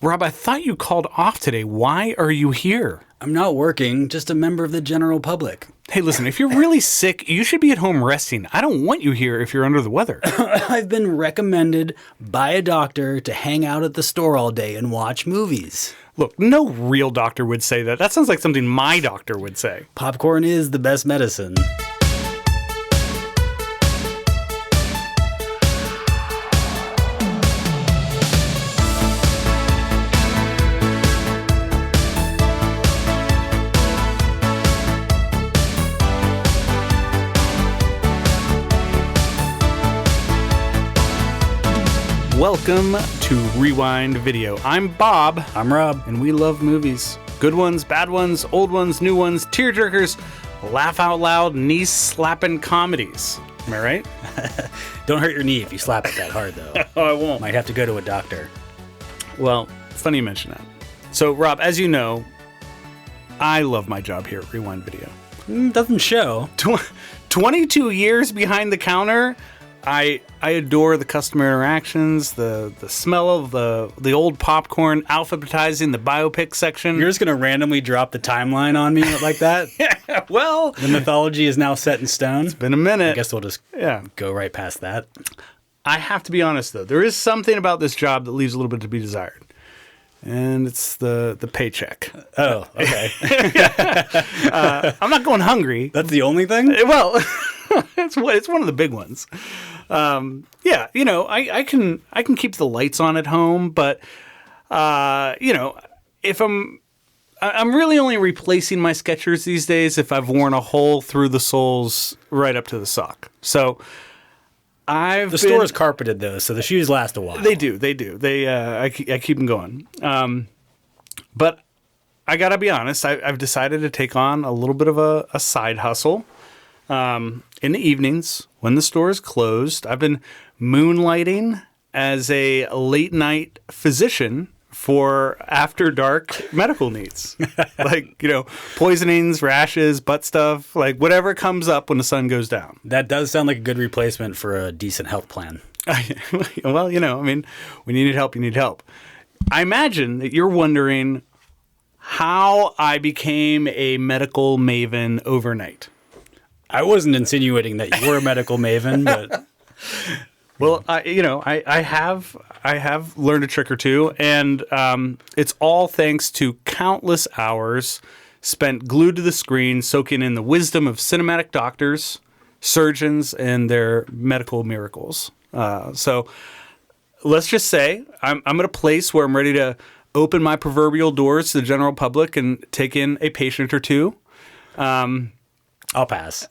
Rob, I thought you called off today. Why are you here? I'm not working, just a member of the general public. Hey, listen, if you're really sick, you should be at home resting. I don't want you here if you're under the weather. I've been recommended by a doctor to hang out at the store all day and watch movies. Look, no real doctor would say that. That sounds like something my doctor would say. Popcorn is the best medicine. Welcome to Rewind Video. I'm Bob. I'm Rob. And we love movies. Good ones, bad ones, old ones, new ones, tearjerkers, laugh out loud, knee-slapping comedies. Am I right? Don't hurt your knee if you slap it that hard, though. Oh, I won't. Might have to go to a doctor. Well, funny you mention that. So, Rob, as you know, I love my job here at Rewind Video. Doesn't show. 22 years behind the counter. I adore the customer interactions, the smell of the old popcorn, alphabetizing the biopic section. You're just going to randomly drop the timeline on me like that? Yeah, well, the mythology is now set in stone. It's been a minute. I guess we'll just go right past that. I have to be honest, though. There is something about this job that leaves a little bit to be desired. And it's the paycheck. Oh, okay. I'm not going hungry. That's the only thing? Well, it's one of the big ones. Yeah, you know, I can keep the lights on at home, but you know, if I'm really only replacing my Skechers these days if I've worn a hole through the soles right up to the sock. So the store is carpeted though, so the shoes last a while. They do. I keep them going. But I gotta be honest. I've decided to take on a little bit of a side hustle. In the evenings when the store is closed, I've been moonlighting as a late night physician for after dark medical needs. Like, you know, poisonings, rashes, butt stuff, like whatever comes up when the sun goes down. That does sound like a good replacement for a decent health plan. Well, you know, I mean, when you need help, you need help. I imagine that you're wondering how I became a medical maven overnight. I wasn't insinuating that you were a medical maven, but well, I have learned a trick or two, and it's all thanks to countless hours spent glued to the screen, soaking in the wisdom of cinematic doctors, surgeons, and their medical miracles. So let's just say I'm at a place where I'm ready to open my proverbial doors to the general public and take in a patient or two. I'll pass.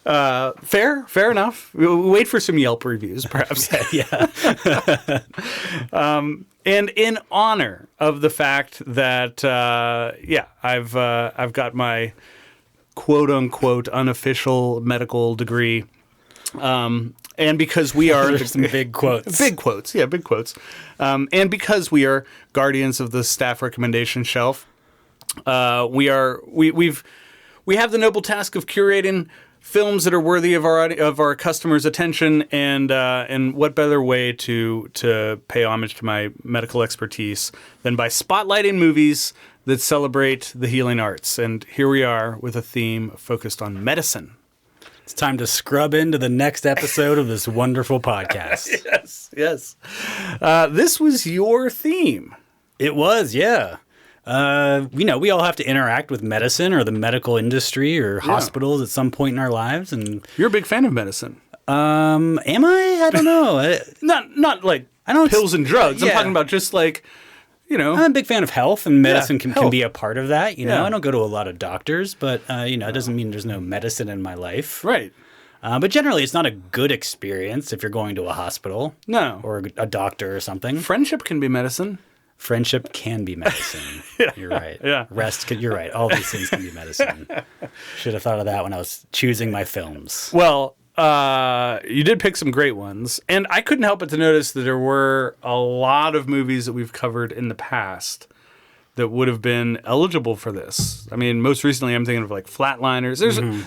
Fair enough. We'll wait for some Yelp reviews, perhaps. Yeah. And in honor of the fact that, I've got my quote unquote unofficial medical degree. And because we are some big quotes. Big quotes. Yeah, big quotes. And because we are guardians of the staff recommendation shelf, we have the noble task of curating films that are worthy of our customers' attention, and what better way to pay homage to my medical expertise than by spotlighting movies that celebrate the healing arts. And here we are with a theme focused on medicine. It's time to scrub into the next episode of this wonderful podcast. Yes. This was your theme. It was, yeah. We all have to interact with medicine or the medical industry or hospitals at some point in our lives. And you're a big fan of medicine. Am I? I don't know. Not like pills and drugs. I'm talking about just like, you know. I'm a big fan of health, and medicine can be a part of that. You know, I don't go to a lot of doctors, but, it doesn't mean there's no medicine in my life. Right. But generally, it's not a good experience if you're going to a hospital. No. Or a doctor or something. Friendship can be medicine. Friendship can be medicine. You're right. Yeah. You're right. All these things can be medicine. Should have thought of that when I was choosing my films. Well, you did pick some great ones. And I couldn't help but to notice that there were a lot of movies that we've covered in the past that would have been eligible for this. I mean, most recently I'm thinking of like Flatliners.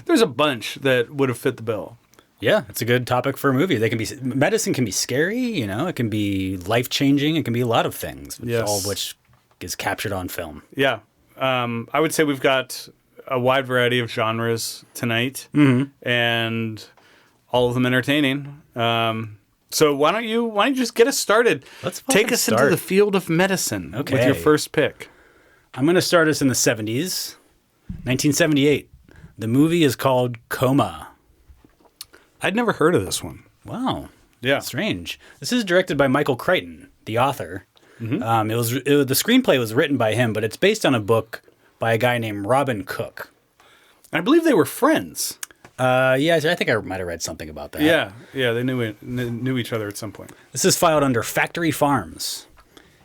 There's a bunch that would have fit the bill. Yeah, it's a good topic for a movie. Medicine can be scary, you know, it can be life-changing, it can be a lot of things, all of which is captured on film. Yeah. I would say we've got a wide variety of genres tonight, and all of them entertaining. So why don't you just get us started? Let's take us start. into the field of medicine with your first pick. I'm going to start us in the 70s, 1978. The movie is called Coma. I'd never heard of this one. Wow. Yeah. Strange. This is directed by Michael Crichton, the author. The screenplay was written by him, but it's based on a book by a guy named Robb Cook. I believe they were friends. Yeah, I think I might have read something about that. Yeah, they knew each other at some point. This is filed under Factory Farms.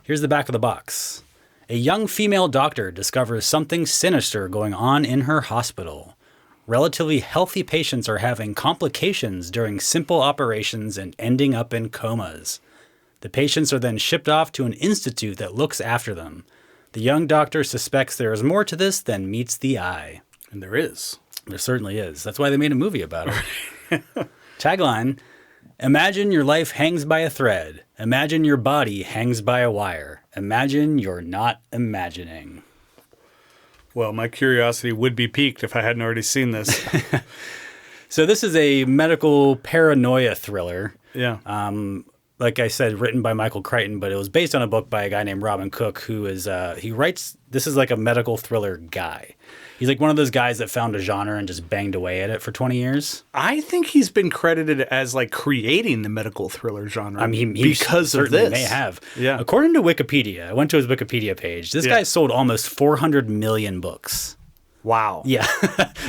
Here's the back of the box. A young female doctor discovers something sinister going on in her hospital. Relatively healthy patients are having complications during simple operations and ending up in comas. The patients are then shipped off to an institute that looks after them. The young doctor suspects there is more to this than meets the eye. And there is. There certainly is. That's why they made a movie about it. Tagline, imagine your life hangs by a thread. Imagine your body hangs by a wire. Imagine you're not imagining. Well, my curiosity would be piqued if I hadn't already seen this. So this is a medical paranoia thriller. Yeah. Like I said, written by Michael Crichton, but it was based on a book by a guy named Robb Cook, who is, this is like a medical thriller guy. He's like one of those guys that found a genre and just banged away at it for 20 years. I think he's been credited as like creating the medical thriller genre. I mean, he because of this. May have. Yeah. According to Wikipedia, I went to his Wikipedia page. This guy sold almost 400 million books. Wow. Yeah.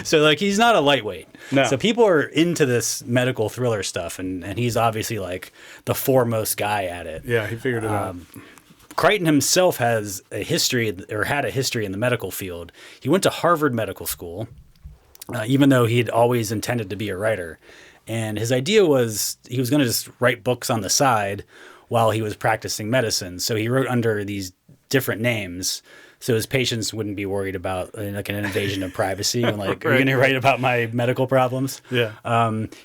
So like he's not a lightweight. No. So people are into this medical thriller stuff, and he's obviously like the foremost guy at it. Yeah, he figured it out. Crichton himself has a history, or had a history in the medical field. He went to Harvard Medical School, even though he'd always intended to be a writer. And his idea was he was going to just write books on the side while he was practicing medicine. So he wrote under these different names, so his patients wouldn't be worried about like an invasion of privacy. And like, are you going to write about my medical problems? Yeah.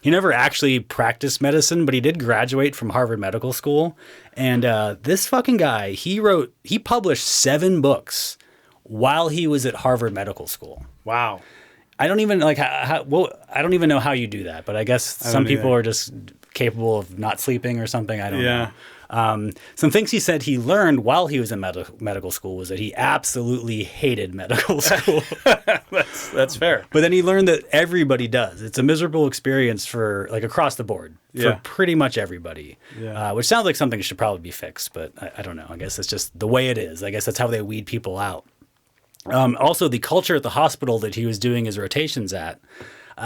He never actually practiced medicine, but he did graduate from Harvard Medical School. And this fucking guy, he published 7 books while he was at Harvard Medical School. Wow. I don't even like I don't even know how you do that, but I guess some people are just capable of not sleeping or something. I don't know. Some things he said he learned while he was in medical school was that he absolutely hated medical school. That's fair. But then he learned that everybody does. It's a miserable experience for like across the board for pretty much everybody. Yeah. Which sounds like something should probably be fixed, but I don't know. I guess it's just the way it is. I guess that's how they weed people out. Also, the culture at the hospital that he was doing his rotations at,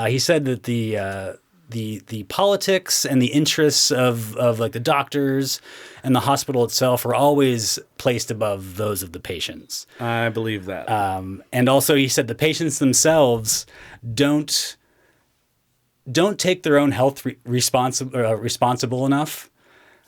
he said that the politics and the interests of like the doctors and the hospital itself are always placed above those of the patients. I believe that. And also he said the patients themselves don't take their own health responsible enough.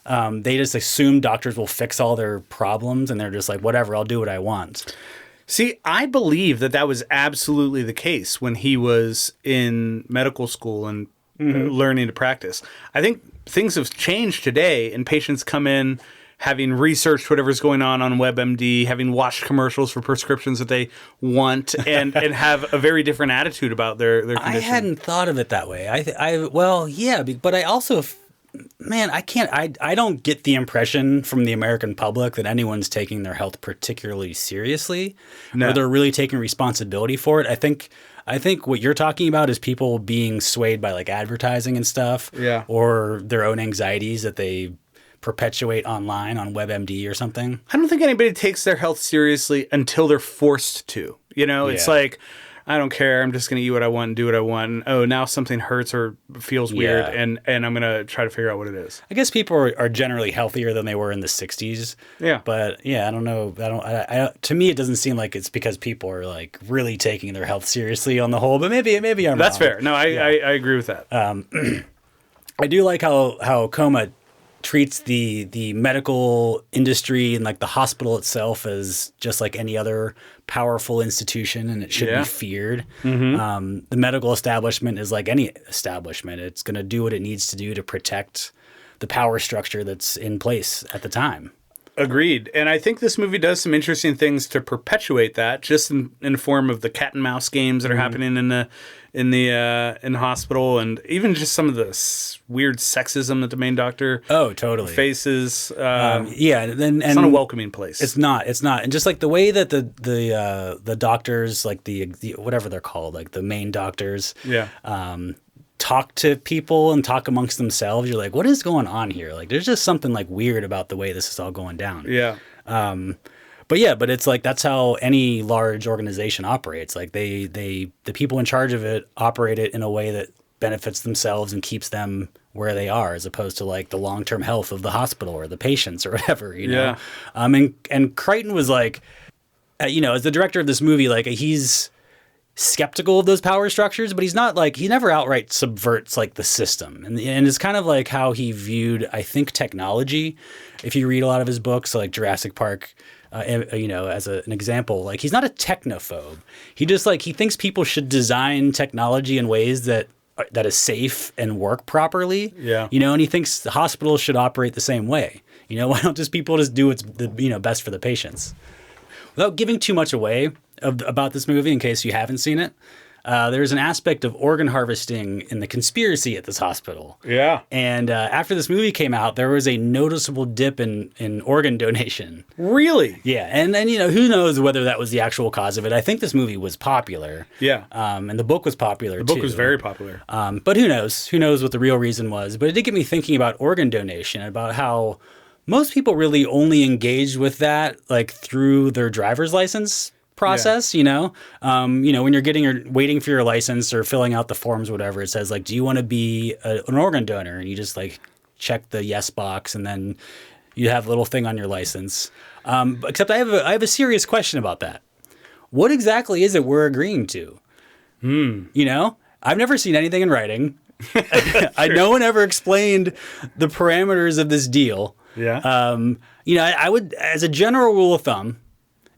They just assume doctors will fix all their problems, and they're just like, whatever, I'll do what I want. See, I believe that was absolutely the case when he was in medical school and learning to practice. I think things have changed today, and patients come in having researched whatever's going on WebMD, having watched commercials for prescriptions that they want, and have a very different attitude about their condition. I hadn't thought of it that way. But I also, man, I don't get the impression from the American public that anyone's taking their health particularly seriously, or they're really taking responsibility for it. I think what you're talking about is people being swayed by like advertising and stuff, or their own anxieties that they perpetuate online on WebMD or something. I don't think anybody takes their health seriously until they're forced to. You know, it's like, I don't care. I'm just going to eat what I want and do what I want. And, oh, now something hurts or feels weird, and I'm going to try to figure out what it is. I guess people are generally healthier than they were in the 60s. Yeah. But yeah, I don't know. To me, it doesn't seem like it's because people are like really taking their health seriously on the whole, but maybe I'm wrong. That's fair. No, I agree with that. I do like how Coma treats the medical industry and like the hospital itself as just like any other powerful institution, and it should be feared. The medical establishment is like any establishment. It's going to do what it needs to do to protect the power structure that's in place at the time. Agreed. And I think this movie does some interesting things to perpetuate that, just in form of the cat and mouse games that are happening in the hospital, and even just some of the weird sexism that the main doctor faces. And it's not a welcoming place. It's not. And just like the way that the doctors, like the whatever they're called, like the main doctors, talk to people and talk amongst themselves, you're like, what is going on here? Like, there's just something like weird about the way this is all going down. But it's like, that's how any large organization operates. Like the people in charge of it operate it in a way that benefits themselves and keeps them where they are, as opposed to like the long-term health of the hospital or the patients or whatever, you know? And Crichton was like, as the director of this movie, like he's skeptical of those power structures, but he's not like, he never outright subverts like the system. And it's kind of like how he viewed, I think, technology. If you read a lot of his books, like Jurassic Park, as an example, like he's not a technophobe. He just like, he thinks people should design technology in ways that is safe and work properly. And he thinks the hospitals should operate the same way. Why don't just people just do what's best for the patients? Without giving too much away about this movie, in case you haven't seen it, there's an aspect of organ harvesting in the conspiracy at this hospital. And after this movie came out, there was a noticeable dip in organ donation. Really? Yeah. And then, who knows whether that was the actual cause of it. I think this movie was popular. And the book was popular, too. The book was very popular. But who knows? Who knows what the real reason was? But it did get me thinking about organ donation, about how most people really only engage with that like through their driver's license process, when you're waiting for your license or filling out the forms, whatever, it says like, do you want to be an organ donor? And you just like check the yes box, and then you have a little thing on your license. Except I have a serious question about that. What exactly is it we're agreeing to? I've never seen anything in writing. No one ever explained the parameters of this deal. I would, as a general rule of thumb,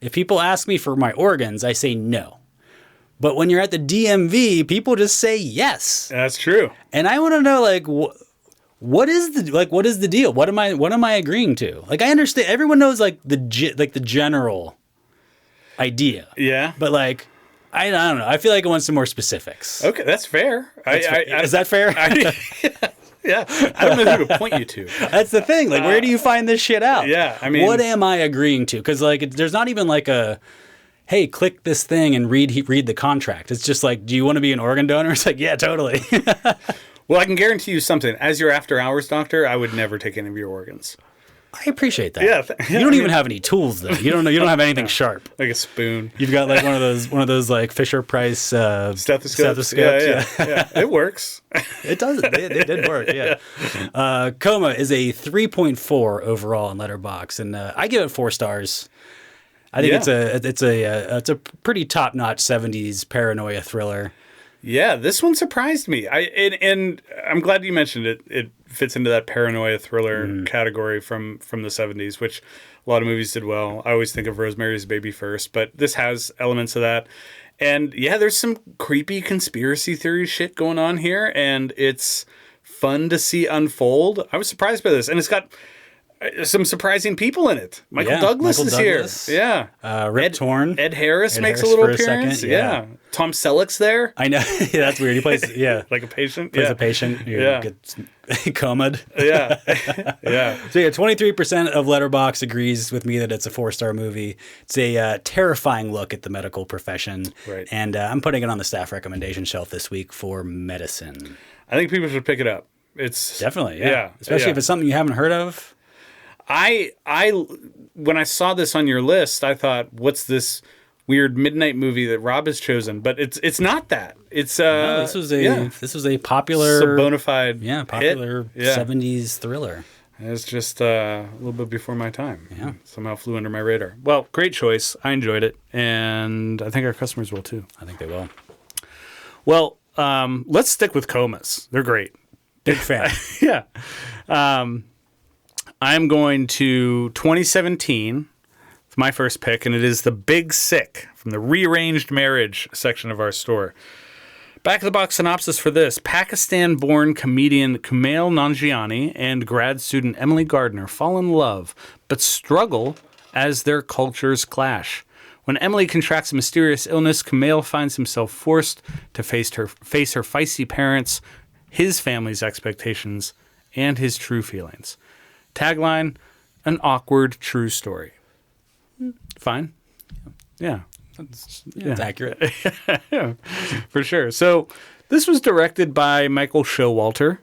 if people ask me for my organs, I say no. But when you're at the DMV, people just say yes. That's true. And I want to know, like, what is the deal? What am I agreeing to? Like, I understand everyone knows like the general idea. But like, I don't know. I feel like I want some more specifics. Okay, that's fair. Is that fair? I don't know who to point you to. That's the thing. Like, where do you find this shit out? I mean, what am I agreeing to? Because like, there's not even like a, hey, click this thing and read the contract. It's just like, do you want to be an organ donor? It's like, yeah, totally. Well, I can guarantee you something. As your after hours doctor, I would never take any of your organs. I appreciate that. You don't even have any tools though. You don't have anything sharp. Like a spoon. You've got like one of those like Fisher Price stethoscopes. Yeah. It works. It does. It did work. Yeah. Coma is a 3.4 overall on Letterboxd, and I give it 4 stars. I think it's a pretty top notch 70s paranoia thriller. Yeah, this one surprised me. And I'm glad you mentioned it. It fits into that paranoia thriller category from the 70s, which a lot of movies did well. I always think of Rosemary's Baby first, but this has elements of that. And yeah, there's some creepy conspiracy theory shit going on here, and it's fun to see unfold. I was surprised by this, and it's got some surprising people in it. Michael Douglas is here. Yeah. Rip Torn. Ed Harris makes a little appearance. Yeah. Tom Selleck's there. I know. Yeah, that's weird. He plays, like a patient. Plays a patient. Gets comed. Yeah. So 23% of Letterboxd agrees with me that it's a 4-star movie. It's a terrifying look at the medical profession. Right. And I'm putting it on the staff recommendation shelf this week for medicine. I think people should pick it up. It's definitely, especially if it's something you haven't heard of. I when I saw this on your list, I thought, what's this weird midnight movie that Robb has chosen? But it's not that. It's this was a popular, bona fide, popular hit. 70s thriller. It's just a little bit before my time. Yeah, somehow flew under my radar. Well, great choice. I enjoyed it, and I think our customers will too. I think they will. Well, let's stick with Comas. They're great. Big fan. Yeah. I'm going to 2017 for my first pick, and it is The Big Sick from the Rearranged Marriage section of our store. Back of the box synopsis for this. Pakistan-born comedian Kumail Nanjiani and grad student Emily Gardner fall in love, but struggle as their cultures clash. When Emily contracts a mysterious illness, Kumail finds himself forced to face her feisty parents, his family's expectations, and his true feelings. Tagline, an awkward true story. Fine. Yeah. It's accurate. Yeah, for sure. So this was directed by Michael Showalter,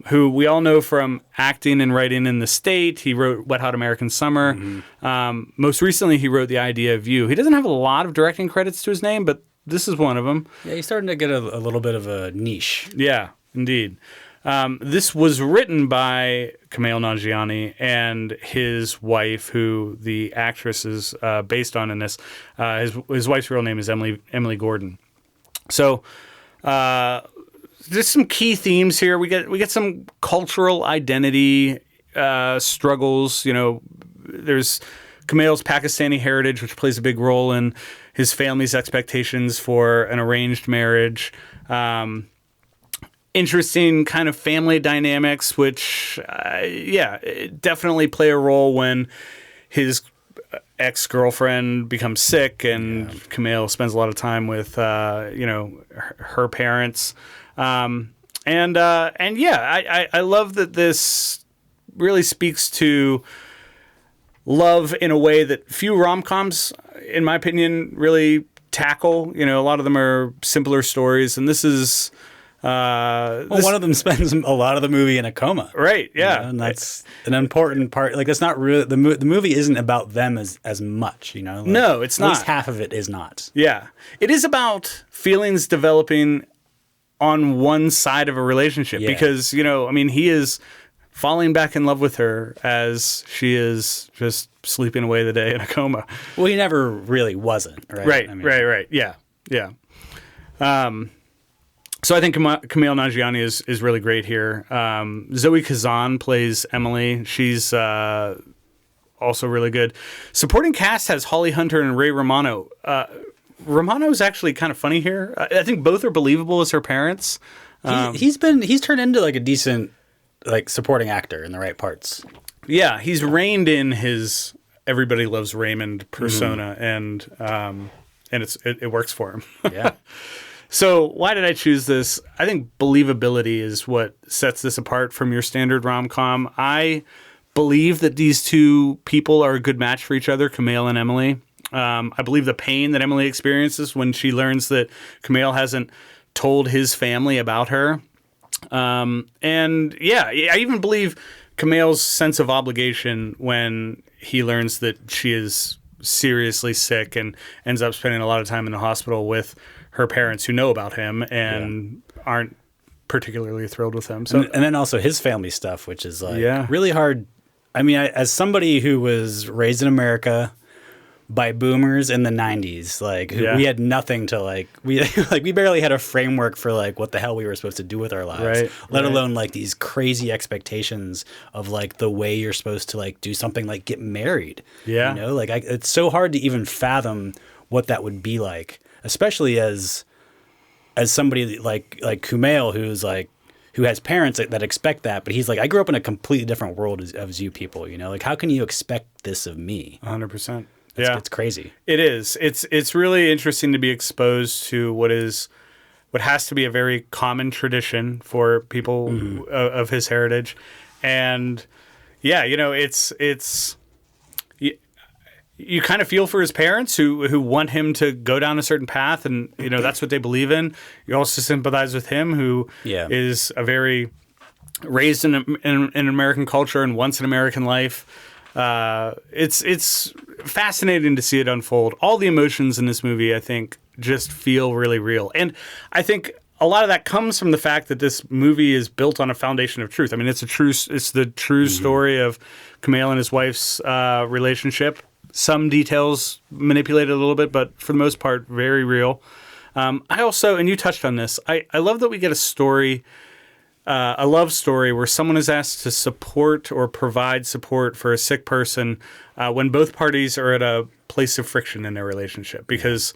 who we all know from acting and writing in The State. He wrote Wet Hot American Summer. Mm-hmm. Most recently, he wrote The Idea of You. He doesn't have a lot of directing credits to his name, but this is one of them. Yeah, he's starting to get a little bit of a niche. Yeah, indeed. This was written by Kumail Nanjiani and his wife, who the actress is based on in this. His wife's real name is Emily Gordon. So there's some key themes here. We get some cultural identity struggles. You know, there's Kumail's Pakistani heritage, which plays a big role in his family's expectations for an arranged marriage. Interesting kind of family dynamics, which, definitely play a role when his ex-girlfriend becomes sick and Kumail spends a lot of time with, her parents. I love that this really speaks to love in a way that few rom-coms, in my opinion, really tackle. You know, a lot of them are simpler stories, and this is... one of them spends a lot of the movie in a coma. Right, yeah. And that's an important part. Like, that's not really... The movie isn't about them as much, you know? Like, no, it's not. At least half of it is not. Yeah. It is about feelings developing on one side of a relationship because, he is falling back in love with her as she is just sleeping away the day in a coma. Well, he never really wasn't, right? Right. Yeah. So I think Kumail Nanjiani is really great here. Zoe Kazan plays Emily. She's also really good. Supporting cast has Holly Hunter and Ray Romano. Romano is actually kind of funny here. I think both are believable as her parents. He's turned into like a decent supporting actor in the right parts. Yeah, he's reined in his Everybody Loves Raymond persona, and it works for him. Yeah. So why did I choose this? I think believability is what sets this apart from your standard rom-com. I believe that these two people are a good match for each other, Kumail and Emily. I believe the pain that Emily experiences when she learns that Kumail hasn't told his family about her. I even believe Kumail's sense of obligation when he learns that she is seriously sick and ends up spending a lot of time in the hospital with her parents who know about him and aren't particularly thrilled with him. So, and then also his family stuff, which is really hard. I mean, as somebody who was raised in America by boomers in the 90s, we had nothing to we barely had a framework for what the hell we were supposed to do with our lives, let alone these crazy expectations of the way you're supposed to do something like get married. Yeah. You know, it's so hard to even fathom what that would be like. Especially as somebody like Kumail, who has parents that expect that, but he's I grew up in a completely different world as you people, you know? How can you expect this of me? 100%. It's crazy. It is. It's really interesting to be exposed to what has to be a very common tradition for people of his heritage, and it's. You kind of feel for his parents who want him to go down a certain path, and that's what they believe in. You also sympathize with him, who is a very raised in American culture and wants an American life. It's fascinating to see it unfold. All the emotions in this movie, I think, just feel really real, and I think a lot of that comes from the fact that this movie is built on a foundation of truth. I mean, it's the true story of Kumail and his wife's relationship. Some details manipulated a little bit, but for the most part, very real. I also, and you touched on this, I love that we get a story a love story where someone is asked to support or provide support for a sick person when both parties are at a place of friction in their relationship. Because,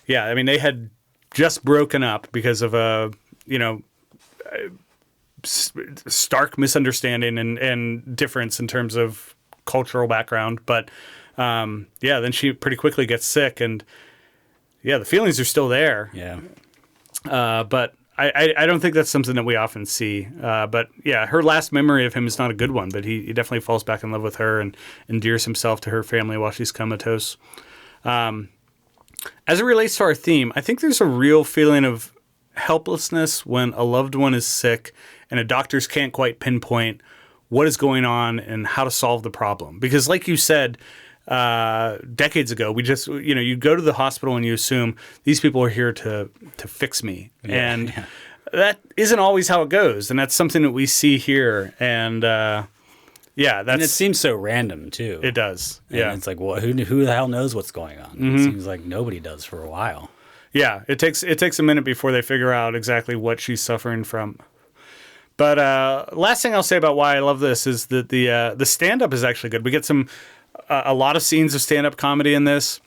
yeah, I mean, they had just broken up because of a, stark misunderstanding and difference in terms of cultural background. But, then she pretty quickly gets sick, and, the feelings are still there. Yeah. But I don't think that's something that we often see. But yeah, her last memory of him is not a good one, but he definitely falls back in love with her and endears himself to her family while she's comatose. As it relates to our theme, I think there's a real feeling of helplessness when a loved one is sick and doctors can't quite pinpoint what is going on and how to solve the problem. Because like you said, decades ago, we just, you go to the hospital and you assume these people are here to fix me. Yeah, and that isn't always how it goes. And that's something that we see here. And, and it seems so random too. It does. And it's like, well, who the hell knows what's going on? It seems like nobody does for a while. Yeah. It takes a minute before they figure out exactly what she's suffering from. But, last thing I'll say about why I love this is that the stand-up is actually good. We get a lot of scenes of stand-up comedy in this.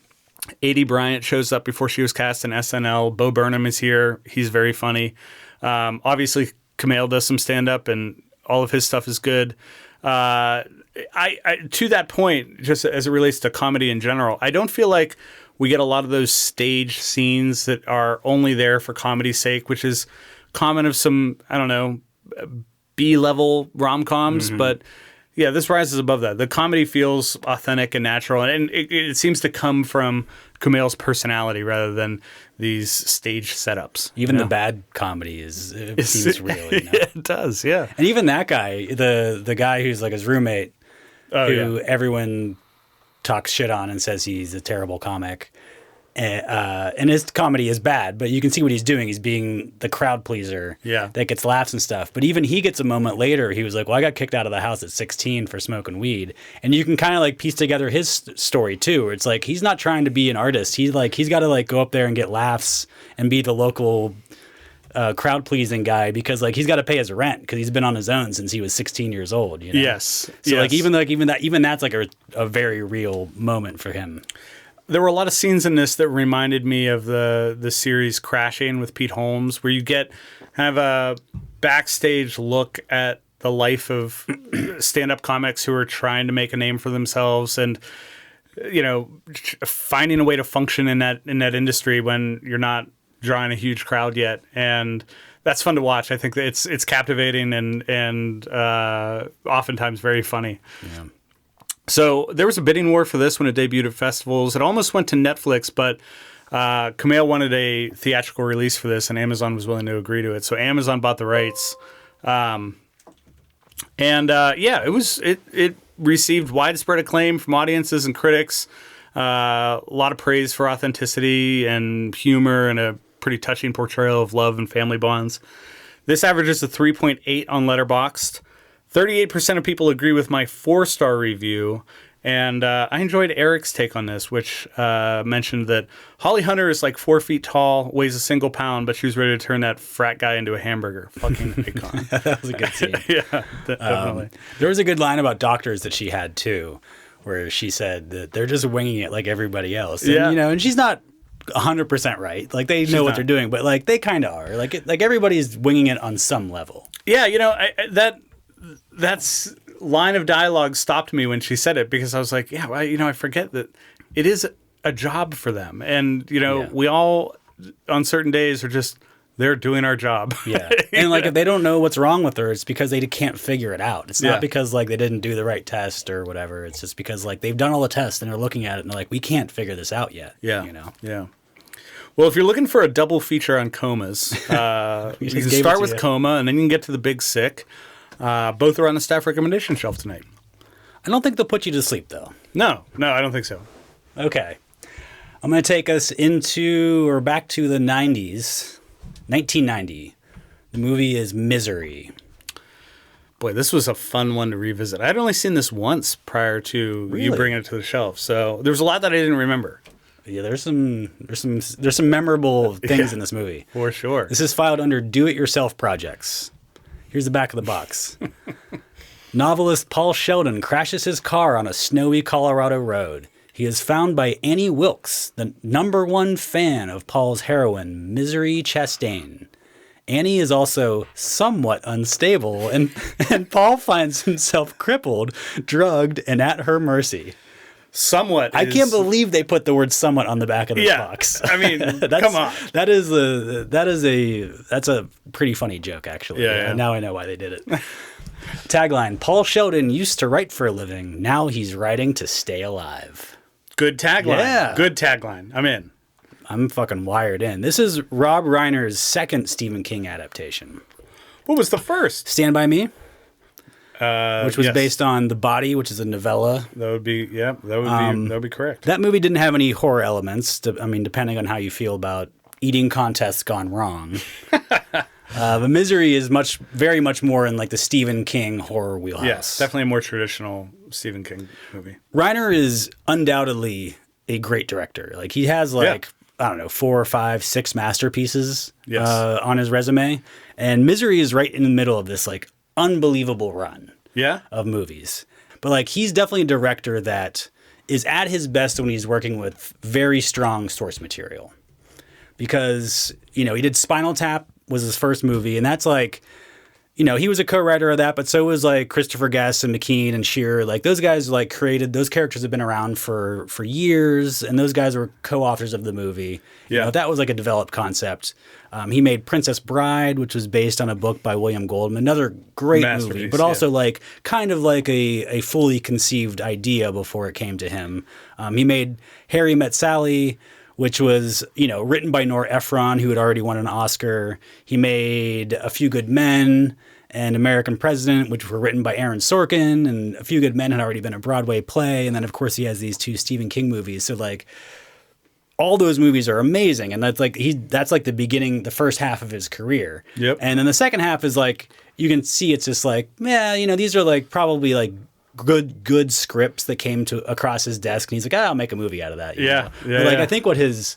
A.D. Bryant shows up before she was cast in SNL. Bo Burnham is here. He's very funny. Obviously, Kumail does some stand-up, and all of his stuff is good. I to that point, just as it relates to comedy in general, I don't feel like we get a lot of those stage scenes that are only there for comedy's sake, which is common of some, I don't know, B-level rom-coms, but yeah, this rises above that. The comedy feels authentic and natural, and it seems to come from Kumail's personality rather than these stage setups. Even the bad comedy seems real. Yeah, it does, yeah. And even that guy, the guy who's like his roommate, everyone talks shit on and says he's a terrible comic. And his comedy is bad, but you can see what he's doing. He's being the crowd pleaser that gets laughs and stuff. But even he gets a moment later. He was like, well, I got kicked out of the house at 16 for smoking weed. And you can kind of like piece together his story too. Where it's like, he's not trying to be an artist. He's got to like go up there and get laughs and be the local crowd pleasing guy because like he's got to pay his rent because he's been on his own since he was 16 years old. Yes. So like even that's like a very real moment for him. There were a lot of scenes in this that reminded me of the series Crashing with Pete Holmes, where you get kind of a backstage look at the life of stand-up comics who are trying to make a name for themselves and, finding a way to function in that industry when you're not drawing a huge crowd yet. And that's fun to watch. I think that it's captivating and oftentimes very funny. Yeah. So there was a bidding war for this when it debuted at festivals. It almost went to Netflix, but Kumail wanted a theatrical release for this, and Amazon was willing to agree to it. So Amazon bought the rights, it received widespread acclaim from audiences and critics. A lot of praise for authenticity and humor, and a pretty touching portrayal of love and family bonds. This averages a 3.8 on Letterboxd. 38% of people agree with my 4-star review, and I enjoyed Eric's take on this, which mentioned that Holly Hunter is like 4 feet tall, weighs a single pound, but she was ready to turn that frat guy into a hamburger. Fucking icon. That was a good scene. Yeah, definitely. There was a good line about doctors that she had, too, where she said that they're just winging it like everybody else. And, and she's not 100% right. Like, they know what they're doing, but, like, they kind of are. Like everybody's winging it on some level. Yeah, that's line of dialogue stopped me when she said it because I was like, I forget that it is a job for them. And, we all on certain days are just, they're doing our job. Yeah. And like, if they don't know what's wrong with her, it's because they can't figure it out. It's not because like they didn't do the right test or whatever. It's just because like they've done all the tests and they're looking at it and they're like, we can't figure this out yet. Yeah. Yeah. Well, if you're looking for a double feature on comas, you can start with Coma and then you can get to The Big Sick. Both are on the staff recommendation shelf tonight. I don't think they'll put you to sleep, though. No, I don't think so. Okay. I'm going to take us back to the 90s. 1990. The movie is Misery. Boy, this was a fun one to revisit. I'd only seen this once prior to you bringing it to the shelf, so there was a lot that I didn't remember. Yeah, there's some memorable things in this movie. For sure. This is filed under do-it-yourself projects. Here's the back of the box. Novelist Paul Sheldon crashes his car on a snowy Colorado road. He is found by Annie Wilkes, the #1 fan of Paul's heroine, Misery Chastain. Annie is also somewhat unstable, and Paul finds himself crippled, drugged, and at her mercy. Somewhat. I can't believe they put the word "somewhat" on the back of this box. I mean, come on. That's a pretty funny joke, actually. Yeah. Now I know why they did it. Tagline: Paul Sheldon used to write for a living. Now he's writing to stay alive. Good tagline. Yeah. Good tagline. I'm in. I'm fucking wired in. This is Rob Reiner's second Stephen King adaptation. What was the first? Stand By Me, which was yes. based on The Body, which is a novella. That would be, yeah, that would be correct. That movie didn't have any horror elements. Depending on how you feel about eating contests gone wrong. But Misery is very much more in like the Stephen King horror wheelhouse. Yes, definitely a more traditional Stephen King movie. Reiner is undoubtedly a great director. Like he has I don't know, 4 or 5, 6 masterpieces on his resume. And Misery is right in the middle of this like unbelievable run of movies. But like he's definitely a director that is at his best when he's working with very strong source material. Because, he did Spinal Tap was his first movie. And that's like, he was a co-writer of that, but so was like Christopher Guest and McKean and Shearer. Like those guys like created, those characters have been around for years, and those guys were co-authors of the movie. That was like a developed concept. He made Princess Bride, which was based on a book by William Goldman, another great movie, but also like kind of like a fully conceived idea before it came to him. He made Harry Met Sally, which was, written by Nora Ephron, who had already won an Oscar. He made A Few Good Men and American President, which were written by Aaron Sorkin, and A Few Good Men had already been a Broadway play. And then, of course, he has these 2 Stephen King movies. So, like, all those movies are amazing. And that's like the beginning, the first half of his career. Yep. And then the second half is like, you can see it's just like, these are like probably like good scripts that came across his desk, and he's like, I'll make a movie out of that. I think what his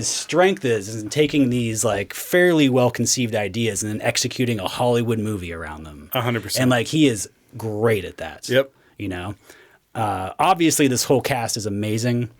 strength is in taking these like fairly well conceived ideas and then executing a Hollywood movie around them. 100%. And like he is great at that. Yep. Obviously this whole cast is amazing.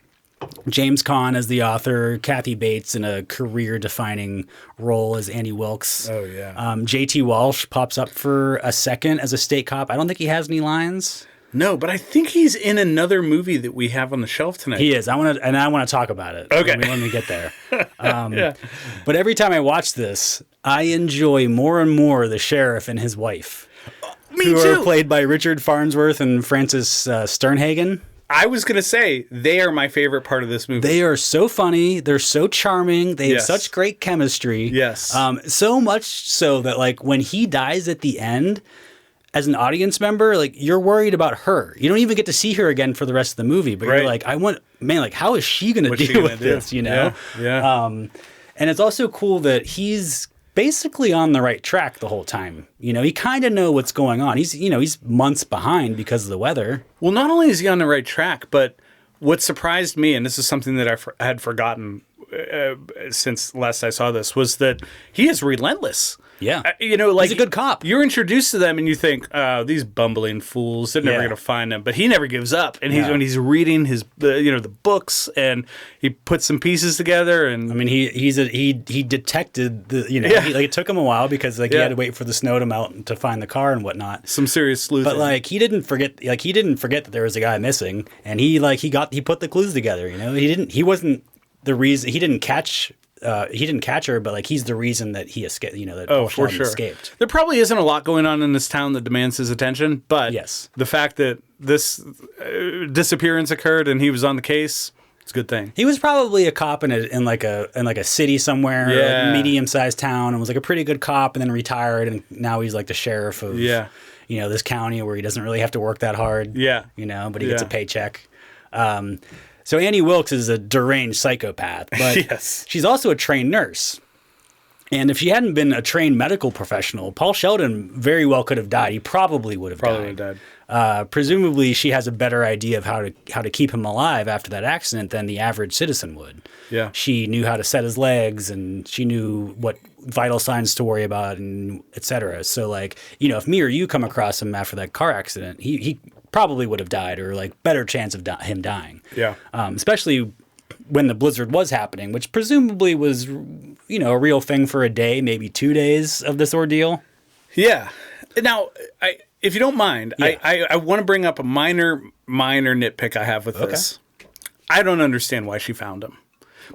James Caan as the author, Kathy Bates in a career-defining role as Annie Wilkes. Oh, yeah. J.T. Walsh pops up for a second as a state cop. I don't think he has any lines. No, but I think he's in another movie that we have on the shelf tonight. He is. I want to talk about it. Okay. Let me get there. But every time I watch this, I enjoy more and more the sheriff and his wife. Me who too. are played by Richard Farnsworth and Frances Sternhagen. I was going to say, they are my favorite part of this movie. They are so funny. They're so charming. They have such great chemistry. Yes. So much so that like when he dies at the end, as an audience member, like you're worried about her. You don't even get to see her again for the rest of the movie. But you're like, how is she going to deal with this? Yeah. And it's also cool that he's basically on the right track the whole time. He kind of know what's going on. He's months behind because of the weather. Well, not only is he on the right track, but what surprised me, and this is something that I had forgotten since last I saw this, was that he is relentless. Yeah. He's a good cop. You're introduced to them and you think, these bumbling fools, they're never going to find him. But he never gives up. And when he's reading the books, and he puts some pieces together. And I mean, he detected it took him a while because he had to wait for the snow to melt to find the car and whatnot. Some serious sleuthing. But like he didn't forget that there was a guy missing, and he put the clues together. He wasn't the reason. He didn't catch her, but like he's the reason that he escaped. That Paul Sheldon escaped. There probably isn't a lot going on in this town that demands his attention, but the fact that this disappearance occurred and he was on the case, it's a good thing. He was probably a cop in a city somewhere, like medium-sized town, and was like a pretty good cop, and then retired, and now he's like the sheriff of this county where he doesn't really have to work that hard. But he gets a paycheck. So Annie Wilkes is a deranged psychopath, but she's also a trained nurse. And if she hadn't been a trained medical professional, Paul Sheldon very well could have died. He probably would have died. Presumably, she has a better idea of how to keep him alive after that accident than the average citizen would. Yeah. She knew how to set his legs, and she knew what vital signs to worry about, and et cetera. So, like, you know, if me or you come across him after that car accident, he probably would have died, or like better chance of him dying. Yeah. Especially when the blizzard was happening, which presumably was, you know, a real thing for a day, maybe 2 days of this ordeal. Yeah. Now, if you don't mind, Yeah. I want to bring up a minor nitpick I have with this. I don't understand why she found him.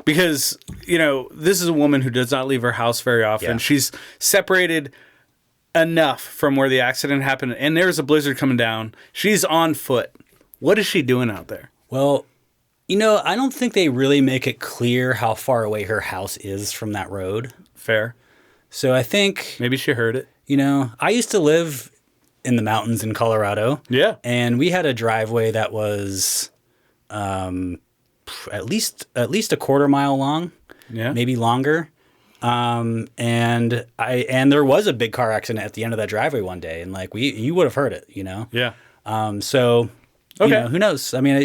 Because, you know, this is a woman who does not leave her house very often. Yeah. She's separated enough from where the accident happened, and there's a blizzard coming down. She's on foot. What is she doing out there? Well, you know, I don't think they really make it clear how far away her house is from that road. Fair. So I think, Maybe she heard it. you know, I used to live in the mountains in Colorado. Yeah. And we had a driveway that was at least a quarter mile long, Yeah. maybe longer. And there was a big car accident at the end of that driveway one day, and like you would have heard it, you know. Yeah. So Okay. you know, who knows? I mean,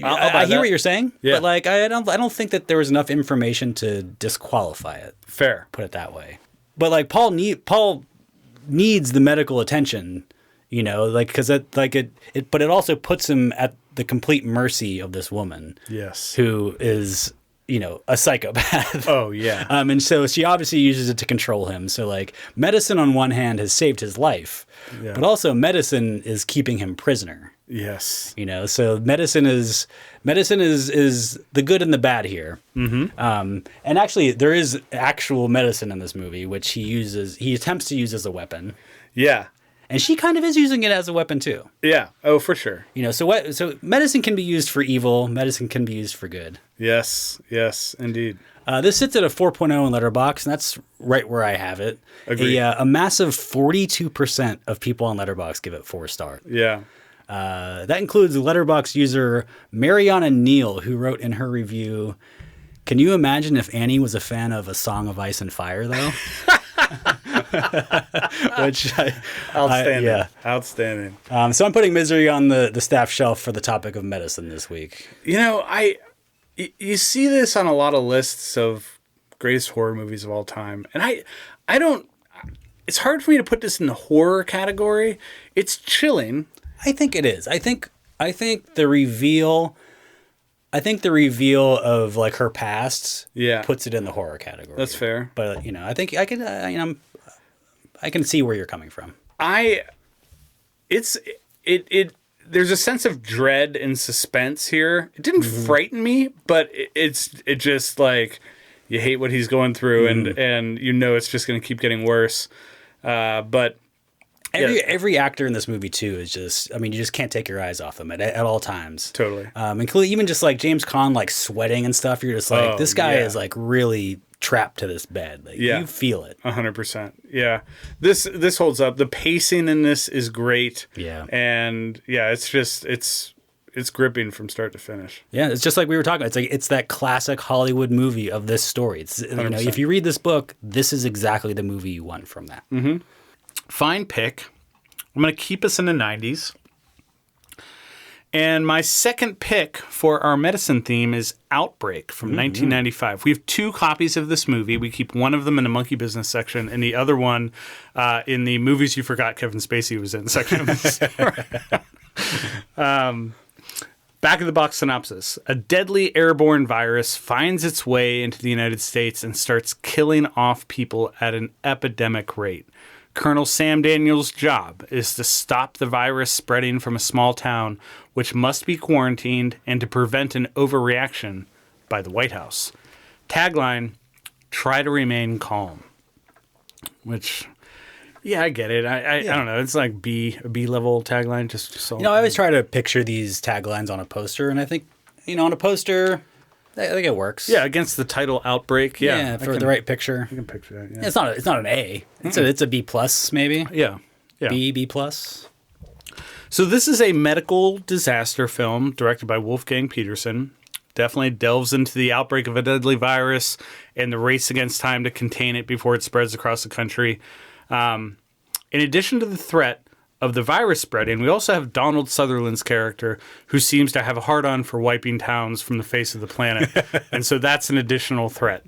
I'll buy I hear that. what you're saying, Yeah. but like I don't think that there was enough information to disqualify it. Fair. Put it that way. But like Paul needs the medical attention, you know, like because but it also puts him at the complete mercy of this woman. Yes. Who is, you know, a psychopath. Oh, yeah. And so she obviously uses it to control him. So like medicine on one hand has saved his life, Yeah. but also medicine is keeping him prisoner. Yes. You know, so medicine is the good and the bad here. Mm-hmm. And actually, there is actual medicine in this movie, which he attempts to use as a weapon, Yeah. and she kind of is using it as a weapon too. Yeah. Oh, for sure. You know, so medicine can be used for evil. Medicine can be used for good. Yes. Yes, indeed. This sits at a 4.0 in Letterboxd, and that's right where I have it. Agreed. A massive 42% of people on Letterboxd give it 4 stars. Yeah. That includes Letterboxd user Mariana Neal, who wrote in her review, "Can you imagine if Annie was a fan of A Song of Ice and Fire, though?" Which Outstanding. Outstanding. So I'm putting Misery on the staff shelf for the topic of medicine this week. You know, you see this on a lot of lists of greatest horror movies of all time, and I don't. It's hard for me to put this in the horror category. It's chilling. I think it is. I think the reveal. I think the reveal of like her past puts it in the horror category. That's fair. But you know, I think I can I can see where you're coming from. There's a sense of dread and suspense here. It didn't frighten me, but it just like you hate what he's going through, and you know it's just going to keep getting worse. But every actor in this movie too is just, I mean, you just can't take your eyes off them at all times. Totally. Including even just like James Caan like sweating and stuff. You're just like, this guy is like really trapped to this bed. Like you feel it. 100%. Yeah. This holds up. The pacing in this is great. Yeah. And yeah, it's just it's gripping from start to finish. Yeah, it's just like we were talking about. It's like it's that classic Hollywood movie of this story. It's, you know, if you read this book, this is exactly the movie you want from that. Mm-hmm. Fine pick. I'm going to keep us in the 90s. And my second pick for our medicine theme is Outbreak from 1995. We have 2 copies of this movie. We keep one of them in the monkey business section and the other one in the movies you forgot Kevin Spacey was in section of the store. Back of the box synopsis. A deadly airborne virus finds its way into the United States and starts killing off people at an epidemic rate. Colonel Sam Daniels' job is to stop the virus spreading from a small town, which must be quarantined, and to prevent an overreaction by the White House. Tagline, try to remain calm. Which, yeah, I get it. I don't know. It's like a B-level tagline. Just so, You know, I always try to picture these taglines on a poster, and I think, you know, on a poster, I think it works. Yeah, against the title Outbreak. Yeah, for the right picture. I can picture that. Yeah. It's not an A. It's a B plus maybe. Yeah. B plus. So this is a medical disaster film directed by Wolfgang Peterson. definitely delves into the outbreak of a deadly virus and the race against time to contain it before it spreads across the country. In addition to the threat of the virus spreading, we also have Donald Sutherland's character, who seems to have a hard-on for wiping towns from the face of the planet. And so that's an additional threat.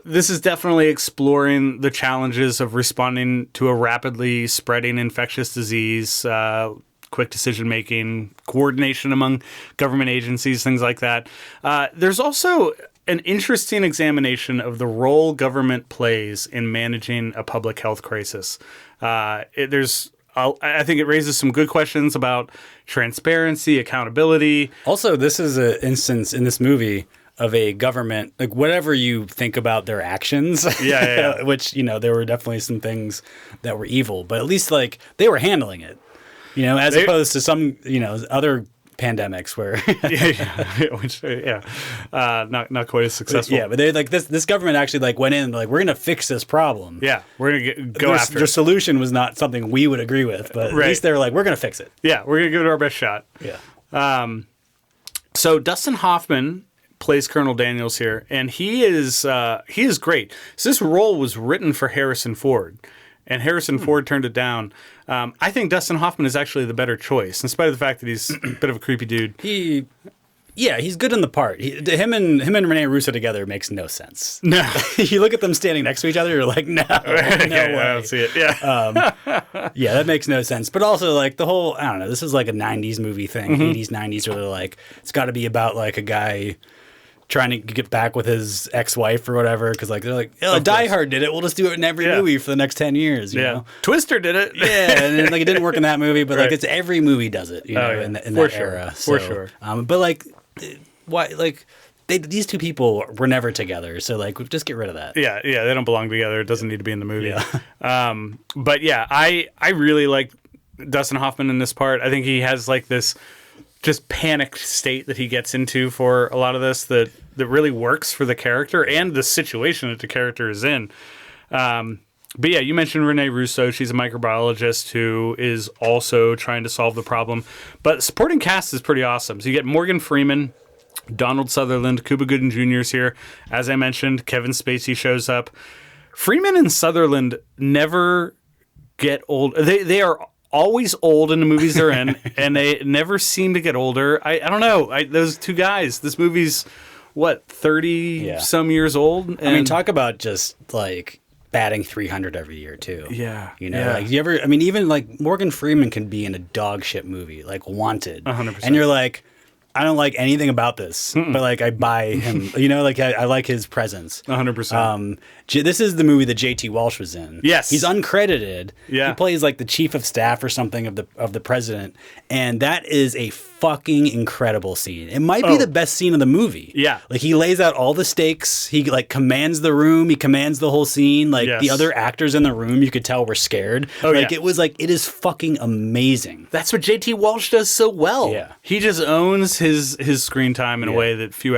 This is definitely exploring the challenges of responding to a rapidly spreading infectious disease, quick decision-making, coordination among government agencies, things like that. There's also an interesting examination of the role government plays in managing a public health crisis. I think it raises some good questions about transparency, accountability. Also, this is an instance in this movie of a government, like whatever you think about their actions, which, there were definitely some things that were evil, but at least like they were handling it, as opposed to some, other pandemics where not quite as successful. Yeah, but they like this government actually like went in and like, we're gonna fix this problem. Yeah, we're gonna go after it. Their solution was not something we would agree with, but at least they were like, we're gonna fix it. Yeah, we're gonna give it our best shot. Yeah. So Dustin Hoffman plays Colonel Daniels here, and he is great. So this role was written for Harrison Ford, and Harrison Ford turned it down. I think Dustin Hoffman is actually the better choice, in spite of the fact that he's a bit of a creepy dude. He's good in the part. Him and Rene Russo together makes no sense. No. You look at them standing next to each other, you're like, no way. I don't see it. Yeah. That makes no sense. But also, like, the whole, I don't know, this is like a 90s movie thing, 80s, 90s, where they're like, it's got to be about, like, a guy trying to get back with his ex-wife or whatever, because like they're like, Die Hard did it, we'll just do it in every movie for the next 10 years, you know? Twister did it. And then, like, it didn't work in that movie, but like it's every movie does it, in that era. For sure. But like, why, like, these two people were never together, so like just get rid of that. Yeah, they don't belong together. It doesn't need to be in the movie. But yeah, I really like Dustin Hoffman in this part. I think he has like this just panicked state that he gets into for a lot of this that really works for the character and the situation that the character is in. But yeah, you mentioned Rene Russo. She's a microbiologist who is also trying to solve the problem. But supporting cast is pretty awesome. So you get Morgan Freeman, Donald Sutherland, Cuba Gooding Jr. is here. As I mentioned, Kevin Spacey shows up. Freeman and Sutherland never get old. They are always old in the movies they're in, and they never seem to get older. I don't know. Those two guys, this movie's, 30 some years old? And, I mean, talk about just, like, batting 300 every year, too. Yeah. Like, even, like, Morgan Freeman can be in a dog shit movie, like Wanted. 100%. And you're like, I don't like anything about this, but like I buy him, like I like his presence. 100%. This is the movie that J.T. Walsh was in. Yes. He's uncredited. Yeah. He plays like the chief of staff or something of the president. And that is a fucking incredible scene. It might be the best scene of the movie. Yeah. Like he lays out all the stakes. He like commands the room. He commands the whole scene. Like the other actors in the room, you could tell were scared. It was like, it is fucking amazing. That's what J.T. Walsh does so well. Yeah. He just owns his screen time in a way that few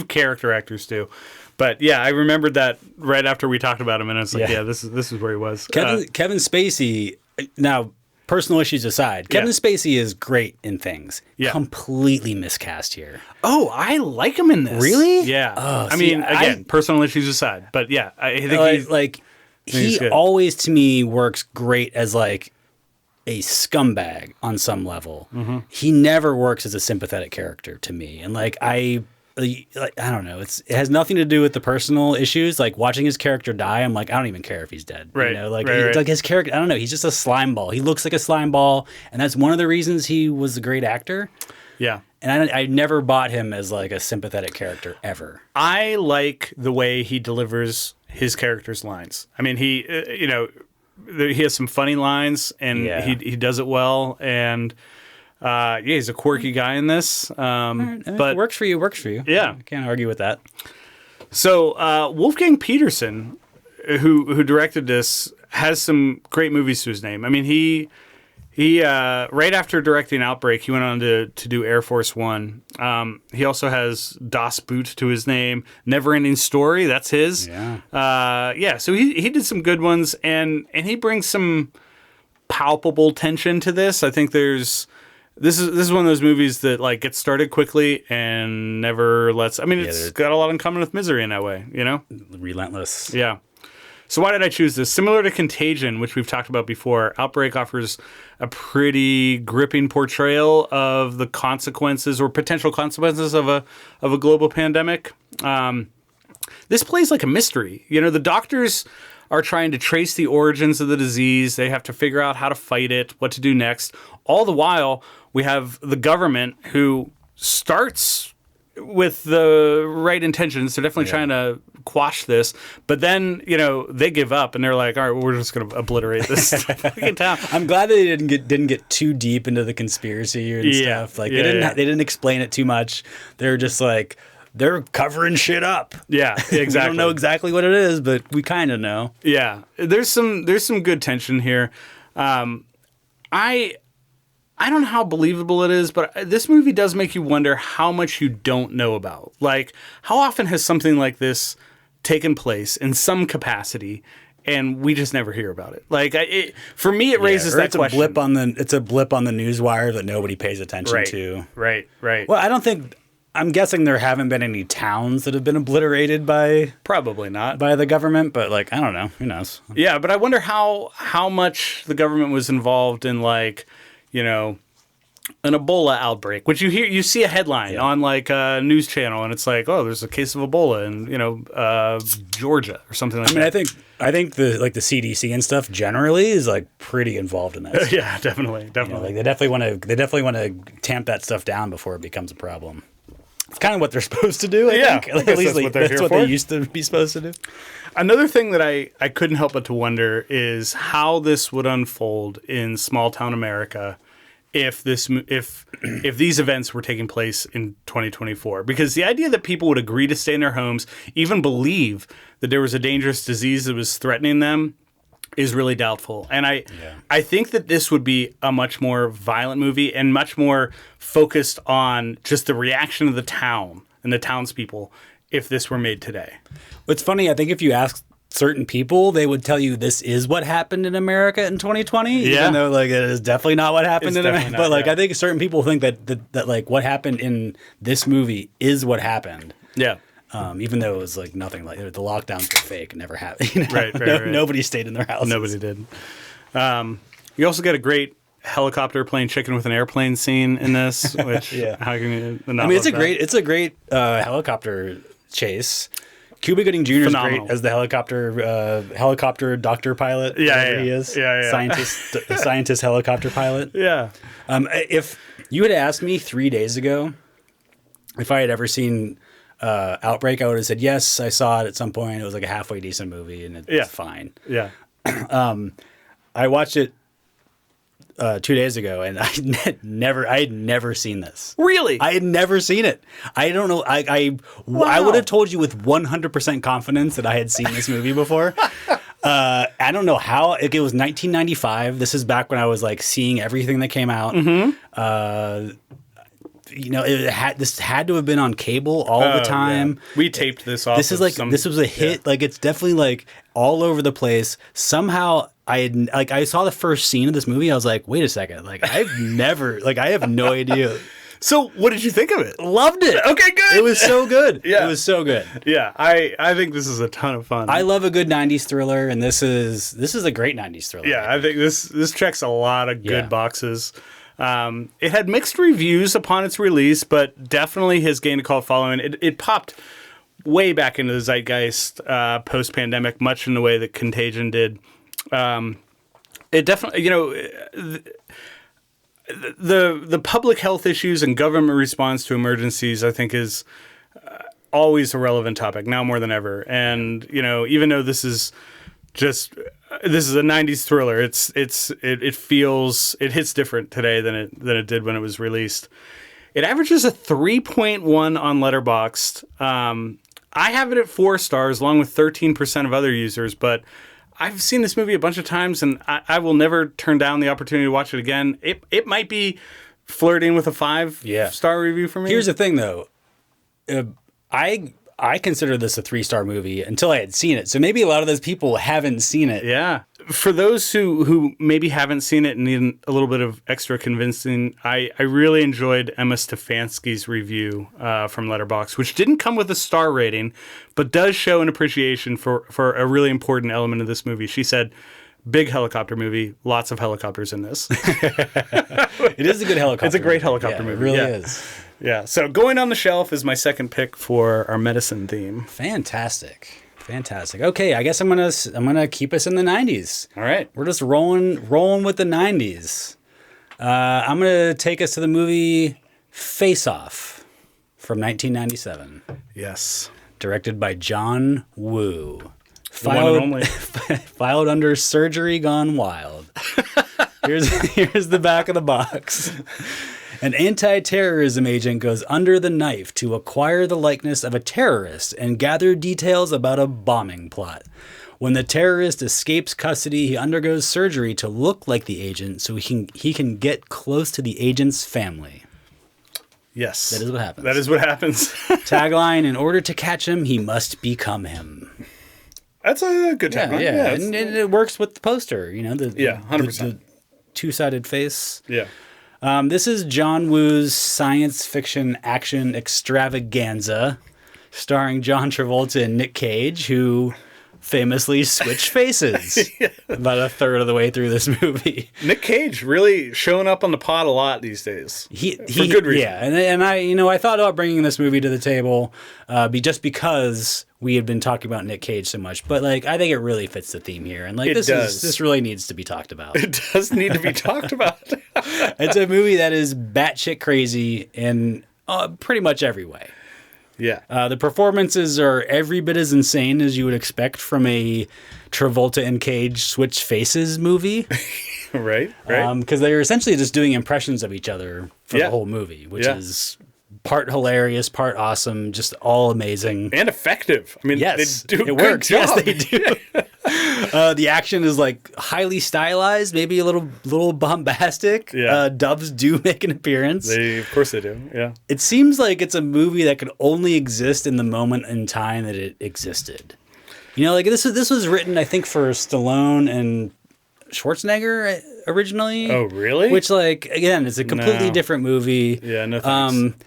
character actors do. But yeah, I remembered that right after we talked about him, and I was like, this is where he was. Kevin Spacey, now, personal issues aside, Kevin Spacey is great in things. Yeah. Completely miscast here. Oh, I like him in this. Really? Yeah. Again, personal issues aside, but yeah, I think he always to me works great as like a scumbag on some level. Mm-hmm. He never works as a sympathetic character to me, and I don't know. It has nothing to do with the personal issues. Like watching his character die, I'm like, I don't even care if he's dead. Right. Like his character. I don't know. He's just a slime ball. He looks like a slime ball, and that's one of the reasons he was a great actor. Yeah. And I never bought him as like a sympathetic character ever. I like the way he delivers his character's lines. I mean, he has some funny lines, and he does it well, and. He's a quirky guy in this, but works for you. Yeah, I can't argue with that. So Wolfgang Petersen, who directed this, has some great movies to his name. I mean, he right after directing Outbreak, he went on to do Air Force One. He also has Das Boot to his name. Neverending Story, that's his. Yeah. So he did some good ones, and he brings some palpable tension to this. I think this is one of those movies that like gets started quickly and never lets. I mean, it's got a lot in common with Misery in that way, you know? Relentless. Yeah. So why did I choose this? Similar to Contagion, which we've talked about before, Outbreak offers a pretty gripping portrayal of the consequences or potential consequences of a global pandemic. This plays like a mystery. You know, the doctors are trying to trace the origins of the disease. They have to figure out how to fight it, what to do next. All the while, we have the government who starts with the right intentions. They're definitely trying to quash this. But then, you know, they give up and they're like, all right, well, we're just going to obliterate this fucking town. I'm glad they didn't get too deep into the conspiracy and stuff. Like they didn't explain it too much. They're just like, they're covering shit up. Yeah, exactly. We don't know exactly what it is, but we kind of know. Yeah, there's some good tension here. I don't know how believable it is, but this movie does make you wonder how much you don't know about. Like, how often has something like this taken place in some capacity, and we just never hear about it? Like, for me, it raises that question. It's a blip on the news wire that nobody pays attention to. Right. Well, I'm guessing there haven't been any towns that have been obliterated by... Probably not. By the government, but, like, I don't know. Who knows? Yeah, but I wonder how much the government was involved in, like, you know, an Ebola outbreak, which you see a headline on like a news channel, and it's like, oh, there's a case of Ebola in, you know, Georgia or something like that. I think the CDC and stuff generally is like pretty involved in that. Yeah, definitely. You know, like they definitely want to tamp that stuff down before it becomes a problem. It's kind of what they're supposed to do. I think. Like, at least that's what they used to be supposed to do. Another thing that I couldn't help but to wonder is how this would unfold in small town America if these events were taking place in 2024. Because the idea that people would agree to stay in their homes, even believe that there was a dangerous disease that was threatening them, is really doubtful. And I think that this would be a much more violent movie and much more focused on just the reaction of the town and the townspeople if this were made today. It's funny, I think if you ask certain people, they would tell you this is what happened in America in 2020, even though like it is definitely not what happened in America. But like I think certain people think that like what happened in this movie is what happened. Yeah. Even though it was like nothing, like the lockdowns were fake, it never happened. You know? Right. Nobody stayed in their houses. Nobody did. You also get a great helicopter playing chicken with an airplane scene in this, which how can you not love that? It's a great helicopter chase. Cuba Gooding Jr. is great as the helicopter doctor pilot. He is. Scientist helicopter pilot. Yeah. If you had asked me 3 days ago if I had ever seen Outbreak, I would have said yes. I saw it at some point. It was like a halfway decent movie, and it's fine. Yeah. I watched it 2 days ago, and I had never seen this. Really? I had never seen it. I don't know. I would have told you with 100% confidence that I had seen this movie before. I don't know how. It was 1995. This is back when I was like seeing everything that came out. Mm-hmm. You know, this had to have been on cable all the time. Yeah. We taped this off. This was a hit. Yeah. Like it's definitely like all over the place. Somehow I saw the first scene of this movie. I was like, wait a second. Like I have no idea. So what did you think of it? Loved it. Okay, good. It was so good. Yeah. It was so good. Yeah, I think this is a ton of fun. I love a good 90s thriller, and this is a great 90s thriller. Yeah, I think this checks a lot of good boxes. It had mixed reviews upon its release, but definitely has gained a cult following. It popped way back into the zeitgeist post-pandemic, much in the way that Contagion did. It definitely, you know, the public health issues and government response to emergencies, I think, is always a relevant topic now more than ever. And you know, even though this is a 90s thriller, it hits different today than it did when it was released. It averages a 3.1 on Letterboxd. I have it at 4 stars, along with 13% of other users, but I've seen this movie a bunch of times, and I will never turn down the opportunity to watch it again. It might be flirting with a 5-star review for me. Here's the thing, though. I consider this a 3-star movie until I had seen it. So maybe a lot of those people haven't seen it. Yeah. For those who maybe haven't seen it and need a little bit of extra convincing, I really enjoyed Emma Stefanski's review from Letterboxd, which didn't come with a star rating, but does show an appreciation for a really important element of this movie. She said, big helicopter movie, lots of helicopters in this. It is a good helicopter. It's a great helicopter movie. It really is. Yeah. So going on the shelf is my second pick for our medicine theme. Fantastic. Okay, I guess I'm gonna keep us in the 90s. All right. We're just rolling with the 90s. I'm gonna take us to the movie Face Off from 1997. Yes. Directed by John Woo. The one and only. Filed under Surgery Gone Wild. Here's the back of the box. An anti-terrorism agent goes under the knife to acquire the likeness of a terrorist and gather details about a bombing plot. When the terrorist escapes custody, he undergoes surgery to look like the agent so he can get close to the agent's family. Yes. That is what happens. That is what happens. Tagline, in order to catch him, he must become him. That's a good tagline. Yeah. And it works with the poster, 100%. The two-sided face. Yeah. This is John Woo's science fiction action extravaganza, starring John Travolta and Nick Cage, who famously switch faces about a third of the way through this movie. Nick Cage really showing up on the pod a lot these days. For good reason. Yeah, and I thought about bringing this movie to the table just because we had been talking about Nick Cage so much, but I think it really fits the theme here, and this really needs to be talked about. It does need to be talked about. It's a movie that is batshit crazy in pretty much every way. Yeah. The performances are every bit as insane as you would expect from a Travolta and Cage switch faces movie. Right. Because they're essentially just doing impressions of each other for the whole movie, which is part hilarious, part awesome, just all amazing. And effective. I mean, yes, they do it a works. good job. Yes, they do. The action is highly stylized, maybe a little bombastic. Yeah. Doves do make an appearance. Of course they do. Yeah. It seems like it's a movie that could only exist in the moment in time that it existed. This was written, I think, for Stallone and Schwarzenegger originally. Oh, really? Which, again, it's a completely different movie. Yeah, no thanks.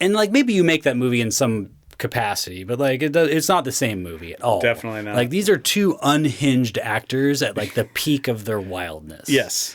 And maybe you make that movie in some capacity, but it's not the same movie at all. Definitely not. These are two unhinged actors at the peak of their wildness. Yes.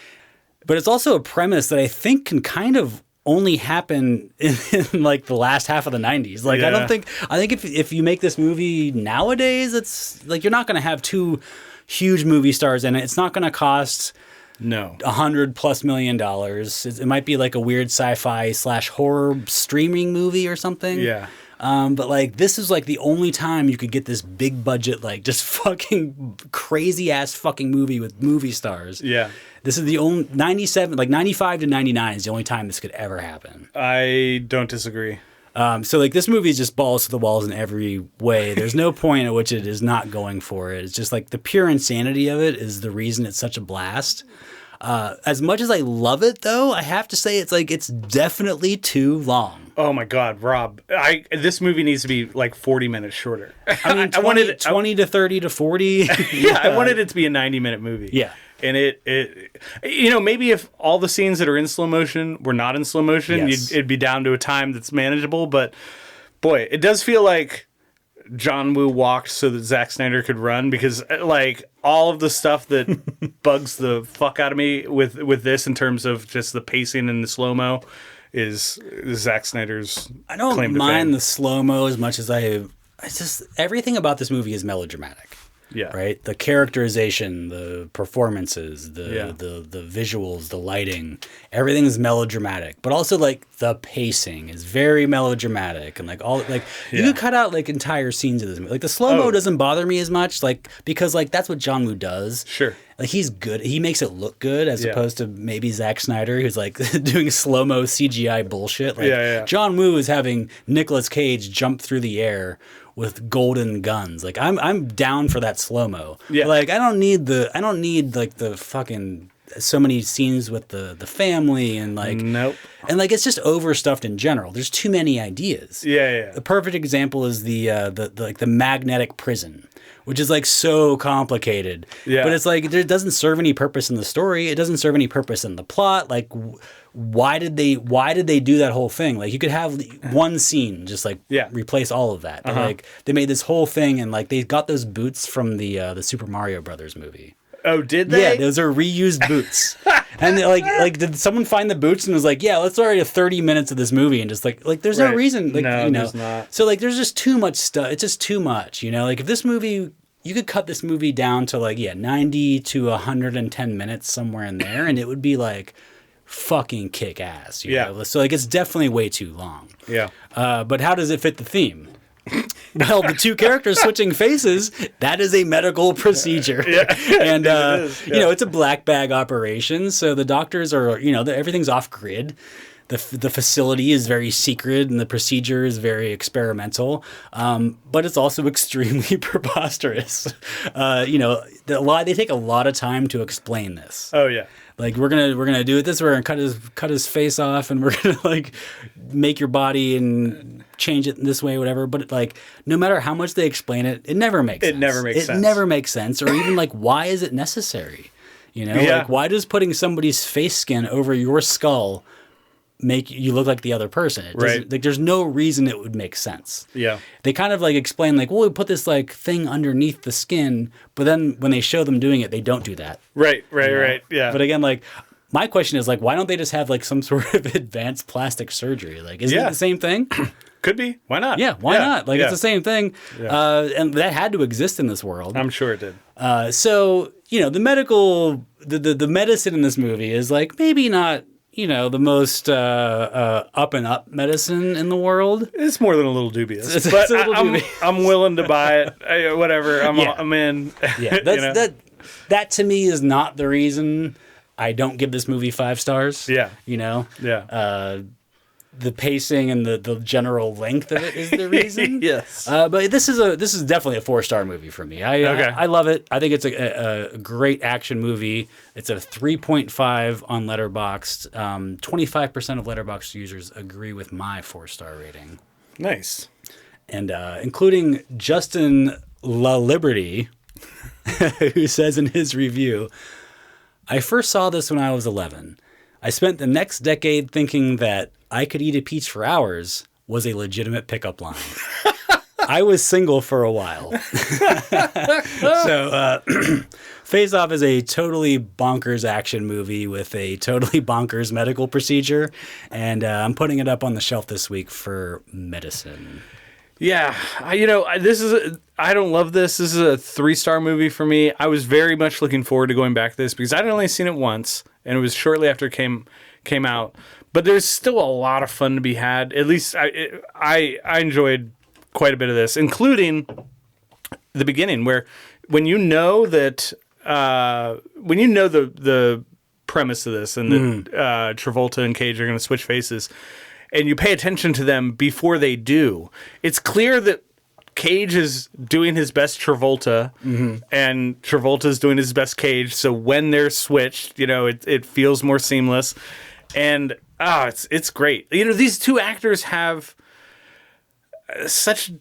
But it's also a premise that I think can kind of only happen in the last half of the 90s. I think if you make this movie nowadays, it's you're not going to have two huge movie stars in it. It's not going to cost $100+ million. It might be a weird sci-fi / horror streaming movie or something. Yeah. But this is the only time you could get this big budget, just fucking crazy ass fucking movie with movie stars. Yeah. This is the only 97, 95 to 99 is the only time this could ever happen. I don't disagree. So this movie is just balls to the walls in every way. There's no point at which it is not going for it. It's just the pure insanity of it is the reason it's such a blast. As much as I love it, though, I have to say it's definitely too long. Oh my God, Rob! This movie needs to be 40 minutes shorter. I mean, 20 to 30 to 40. Yeah, I wanted it to be a 90-minute movie. Yeah. And it maybe if all the scenes that are in slow motion were not in slow motion, it'd be down to a time that's manageable. But boy, it does feel like John Woo walked so that Zack Snyder could run, because all of the stuff that bugs the fuck out of me with this in terms of just the pacing and the slow-mo is Zack Snyder's I don't claim to mind fame. the slow-mo as much as I just everything about this movie is melodramatic. Yeah. Right? The characterization, the performances, the visuals, the lighting, everything is melodramatic. But also the pacing is very melodramatic, and you could cut out entire scenes of this movie. The slow-mo doesn't bother me as much, because that's what John Woo does. Sure. He's good. He makes it look good as opposed to maybe Zack Snyder, who's doing slow-mo CGI bullshit. John Woo is having Nicolas Cage jump through the air with golden guns. I'm down for that slow-mo. Yeah. I don't need the fucking so many scenes with the family and like Nope. and like it's just overstuffed in general. There's too many ideas. Yeah. The perfect example is the magnetic prison, which is like so complicated. Yeah. But it's like it doesn't serve any purpose in the story. It doesn't serve any purpose in the plot. Like why did they do that whole thing? Like you could have one scene just like replace all of that. But like they made this whole thing and like they got those boots from the Super Mario Brothers movie. Oh, did they? Yeah, those are reused boots. And like did someone find the boots and was like, yeah, let's already have 30 minutes of this movie and just like there's no reason. Like, no, you know. there's not. So like there's just too much stuff. It's just too much, you know? Like if this movie, you could cut this movie down to like 90 to 110 minutes somewhere in there and it would be like fucking kick ass. You know? So like it's definitely way too long. Yeah. But how does it fit the theme? Well, the two characters switching faces, that is a medical procedure. And, you know, it's a black bag operation. So the doctors are, you know, everything's off grid. The facility is very secret and the procedure is very experimental. But it's also extremely preposterous. You know, they take a lot of time to explain this. Oh, yeah. Like we're gonna do it this way. We're gonna cut his face off, and we're gonna like make your body and change it this way, whatever. But like, no matter how much they explain it, it never makes sense. It never makes sense. It never makes sense, or even like, why is it necessary? You know, like why does putting somebody's face skin over your skull make you look like the other person? It doesn't, like, there's no reason it would make sense. Yeah. They kind of like explain like, well, we put this like thing underneath the skin, but then when they show them doing it, they don't do that. Right. Yeah. But again, like my question is like, why don't they just have like some sort of advanced plastic surgery? Like, isn't it the same thing? Could be. Why not? Yeah. Why not? Like it's the same thing. Yeah. And that had to exist in this world. I'm sure it did. So, you know, the medicine in this movie is like maybe not, you know, the most up and up medicine in the world. It's more than a little dubious, but I'm willing to buy it. Whatever, I'm in. Yeah, that to me is not the reason I don't give this movie 5 stars. Yeah, you know. Yeah. The pacing and the general length of it is the reason. Yes. But this is definitely a 4-star movie for me. I love it. I think it's a great action movie. It's a 3.5 on Letterboxd. 25% of Letterboxd users agree with my 4-star rating. Nice. And including Justin La Liberty, who says in his review, I first saw this when I was 11. I spent the next decade thinking that I could eat a peach for hours was a legitimate pickup line. I was single for a while. So Face Off is a totally bonkers action movie with a totally bonkers medical procedure. And I'm putting it up on the shelf this week for medicine. Yeah. I don't love this. This is a 3-star movie for me. I was very much looking forward to going back to this because I'd only seen it once and it was shortly after it came out. But there's still a lot of fun to be had. At least I enjoyed quite a bit of this, including the beginning, where when you know that the premise of this and that Travolta and Cage are going to switch faces, and you pay attention to them before they do, it's clear that Cage is doing his best Travolta, and Travolta is doing his best Cage. So when they're switched, you know, it feels more seamless. And it's great. You know, these two actors have such,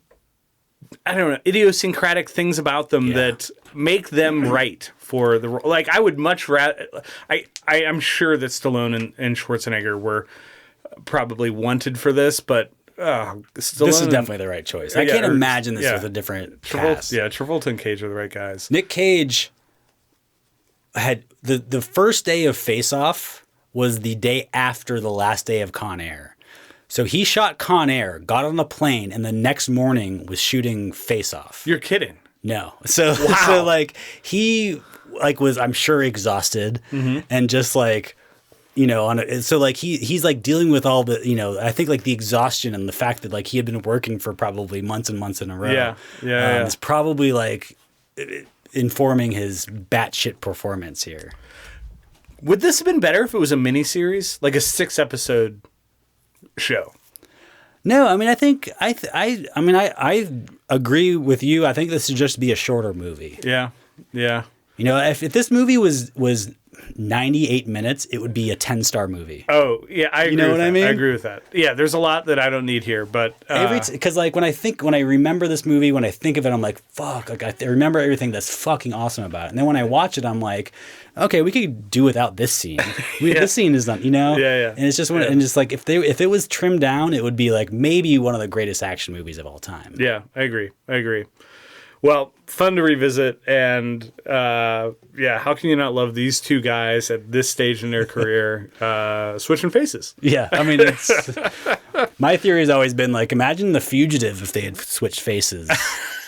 I don't know, idiosyncratic things about them that make them right for the role. Like, I would much rather, I'm sure that Stallone and Schwarzenegger were probably wanted for this, but Stallone, this is definitely the right choice. I can't imagine this with a different cast. Yeah, Travolta and Cage are the right guys. Nick Cage had the first day of Face Off was the day after the last day of Con Air. So he shot Con Air, got on a plane, and the next morning was shooting Face Off. You're kidding. No. So like he like was, I'm sure, exhausted and just like, you know, so like he's like dealing with all the, you know, I think like the exhaustion and the fact that like he had been working for probably months and months in a row. Yeah. It's probably like informing his batshit performance here. Would this have been better if it was a miniseries, like a 6-episode show? No, I mean, I think I agree with you. I think this should just be a shorter movie. Yeah. You know, if this movie was 98 minutes, it would be a 10-star movie. Oh, yeah, I agree. You know what I mean? I agree with that. Yeah, there's a lot that I don't need here, but Because like when I remember this movie, when I think of it, I'm like, fuck, like I remember everything that's fucking awesome about it. And then when I watch it, I'm like, okay, we could do without this scene. This scene is not, Yeah, yeah. And it's just and just like if it was trimmed down, it would be like maybe one of the greatest action movies of all time. Yeah, I agree. Well, fun to revisit, and how can you not love these two guys at this stage in their career switching faces? Yeah, I mean, my theory has always been like, imagine The Fugitive if they had switched faces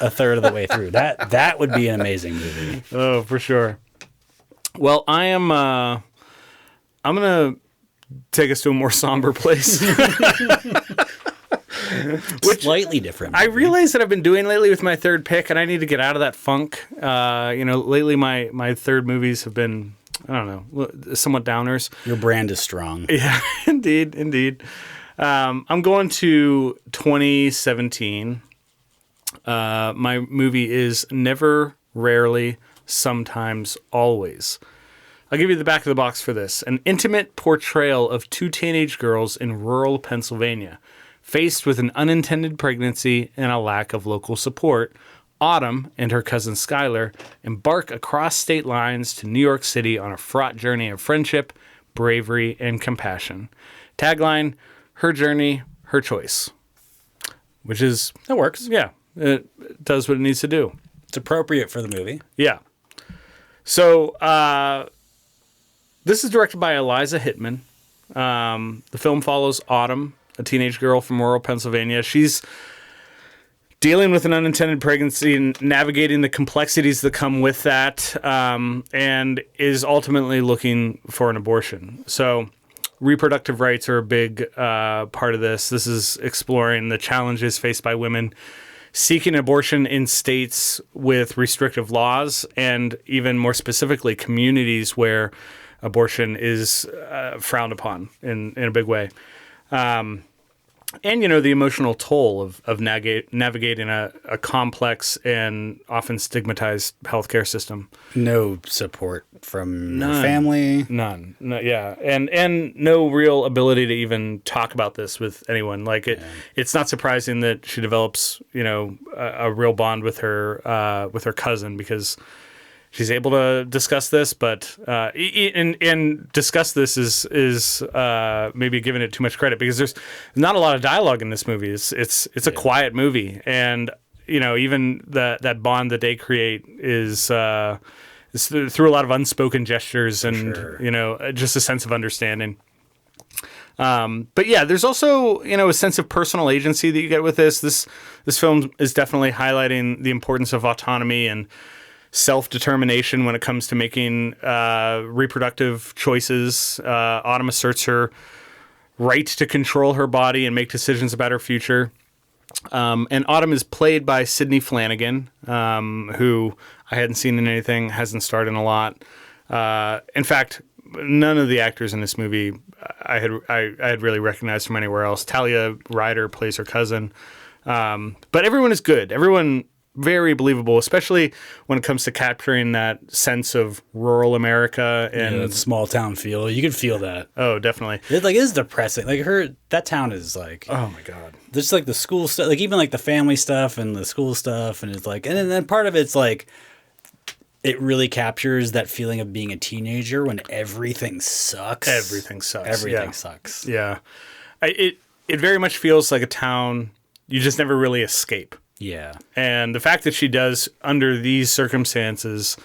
a third of the way through. That would be an amazing movie. Oh, for sure. Well, I'm gonna take us to a more somber place. Slightly different. I realize that I've been doing lately with my third pick, and I need to get out of that funk. Lately my third movies have been, I don't know, somewhat downers. Your brand is strong. Yeah, indeed. I'm going to 2017. My movie is Never, Rarely, Sometimes, Always. I'll give you the back of the box for this. An intimate portrayal of two teenage girls in rural Pennsylvania. Faced with an unintended pregnancy and a lack of local support, Autumn and her cousin Skylar embark across state lines to New York City on a fraught journey of friendship, bravery, and compassion. Tagline, her journey, her choice. Which is... That works. Yeah, it does what it needs to do. It's appropriate for the movie. Yeah. So, this is directed by Eliza Hittman. The film follows Autumn, a teenage girl from rural Pennsylvania. She's dealing with an unintended pregnancy and navigating the complexities that come with that, and is ultimately looking for an abortion. So reproductive rights are a big part of this. This is exploring the challenges faced by women seeking abortion in states with restrictive laws, and even more specifically, communities where abortion is frowned upon in a big way. And, the emotional toll of navigating a complex and often stigmatized healthcare system. No support from her family. None. No, yeah. And no real ability to even talk about this with anyone. Like, it's not surprising that she develops, a real bond with her cousin, because she's able to discuss this, but and discuss this is maybe giving it too much credit, because there's not a lot of dialogue in this movie. It's a quiet movie, and even that bond that they create is through a lot of unspoken gestures and just a sense of understanding. But yeah, there's also a sense of personal agency that you get with this. This film is definitely highlighting the importance of autonomy and self-determination when it comes to making reproductive choices. Autumn asserts her right to control her body and make decisions about her future. And Autumn is played by Sydney Flanagan, who I hadn't seen in anything, hasn't starred in a lot. In fact, none of the actors in this movie I had really recognized from anywhere else. Talia Ryder plays her cousin. But everyone is good. Everyone very believable, especially when it comes to capturing that sense of rural America and that small town feel. You can feel that. Oh, definitely. It is depressing. Like that town is like, oh my God. There's like the school stuff, like even like the family stuff and the school stuff, and it's like, and then part of it's like, it really captures that feeling of being a teenager when everything sucks. Everything sucks. Yeah. It very much feels like a town you just never really escape. Yeah. And the fact that she does under these circumstances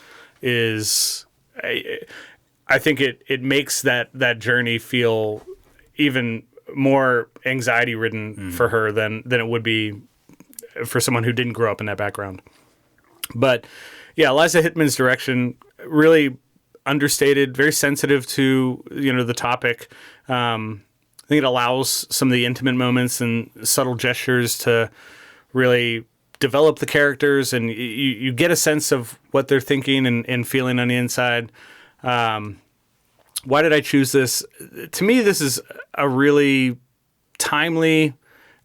is, I think it makes that journey feel even more anxiety ridden for her than it would be for someone who didn't grow up in that background. But yeah, Eliza Hittman's direction, really understated, very sensitive to, the topic. I think it allows some of the intimate moments and subtle gestures to really develop the characters, and you get a sense of what they're thinking and feeling on the inside. Why did I choose this? To me, this is a really timely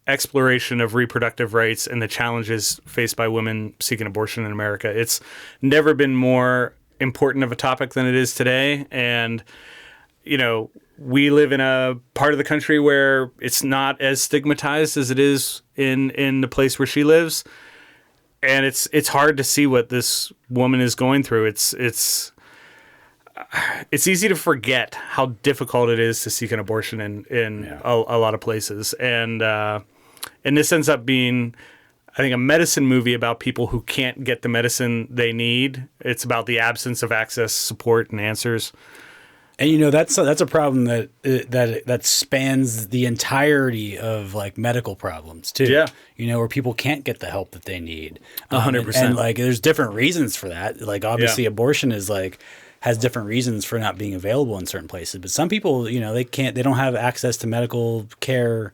exploration of reproductive rights and the challenges faced by women seeking abortion in America. It's never been more important of a topic than it is today. And, you know, we live in a part of the country where it's not as stigmatized as it is in the place where she lives. And it's hard to see what this woman is going through. It's easy to forget how difficult it is to seek an abortion in a lot of places. And this ends up being, I think, a medicine movie about people who can't get the medicine they need. It's about the absence of access, support, and answers. And you know, that's a problem that spans the entirety of like medical problems too. Yeah. You know, where people can't get the help that they need. 100%. And like, there's different reasons for that. Like, obviously, abortion is like has different reasons for not being available in certain places. But some people, you know, they don't have access to medical care.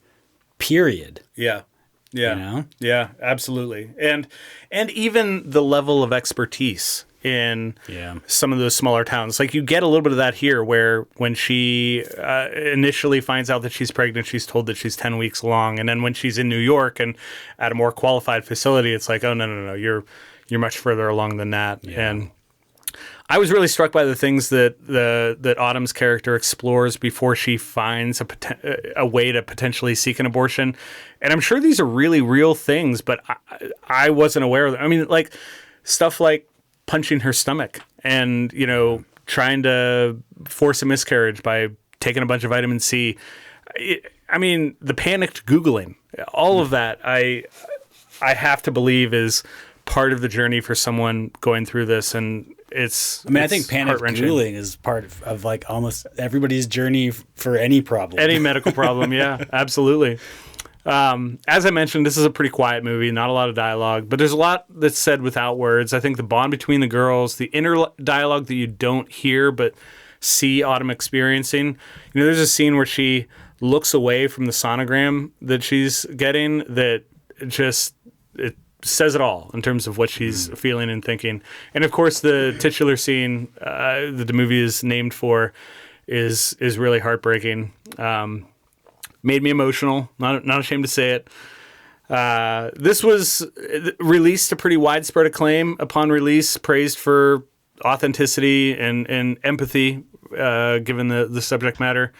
Period. Yeah. Yeah. You know? Yeah, absolutely. And even the level of expertise in some of those smaller towns. Like, you get a little bit of that here, where when she initially finds out that she's pregnant, she's told that she's 10 weeks along. And then when she's in New York and at a more qualified facility, it's like, oh, no, you're much further along than that. Yeah. And I was really struck by the things that Autumn's character explores before she finds a way to potentially seek an abortion. And I'm sure these are really real things, but I wasn't aware of them. I mean, like, stuff like punching her stomach and, you know, trying to force a miscarriage by taking a bunch of vitamin C. I mean, the panicked Googling, all of that, I have to believe is part of the journey for someone going through this. And I think panic Googling is part of like almost everybody's journey for any problem. Any medical problem, yeah, absolutely. As I mentioned, this is a pretty quiet movie, not a lot of dialogue, but there's a lot that's said without words. I think the bond between the girls, the inner dialogue that you don't hear but see Autumn experiencing. You know, there's a scene where she looks away from the sonogram that she's getting that it says it all in terms of what she's feeling and thinking. And of course, the titular scene that the movie is named for is really heartbreaking. Made me emotional. Not ashamed to say it. This was released to pretty widespread acclaim upon release, praised for authenticity and empathy, given the subject matter.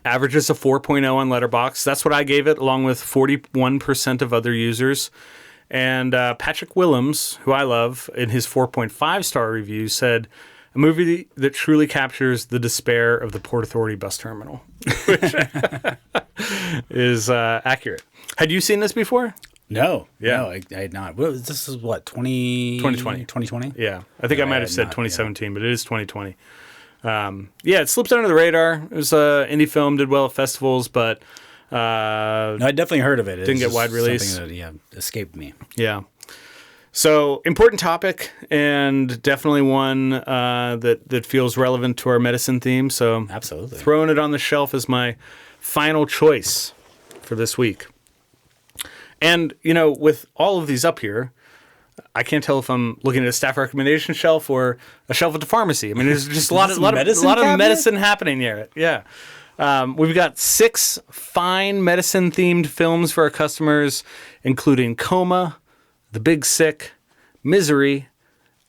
Averages a 4.0 on Letterboxd. That's what I gave it, along with 41% of other users. And Patrick Willems, who I love, in his 4.5 star review said, a movie that truly captures the despair of the Port Authority bus terminal, which is accurate. Had you seen this before? No. Yeah. No, I had not. This is what, 2020? 2020? Yeah. I think I might have said 2017, but it is 2020. It slipped under the radar. It was an indie film, did well at festivals, but no, I definitely heard of it. Didn't get wide release. Something that escaped me. Yeah. So, important topic, and definitely one that feels relevant to our medicine theme. So, absolutely, throwing it on the shelf is my final choice for this week. And, you know, with all of these up here, I can't tell if I'm looking at a staff recommendation shelf or a shelf at the pharmacy. I mean, there's just a lot of medicine happening here. Yeah. We've got 6 fine medicine-themed films for our customers, including Coma, The Big Sick, Misery,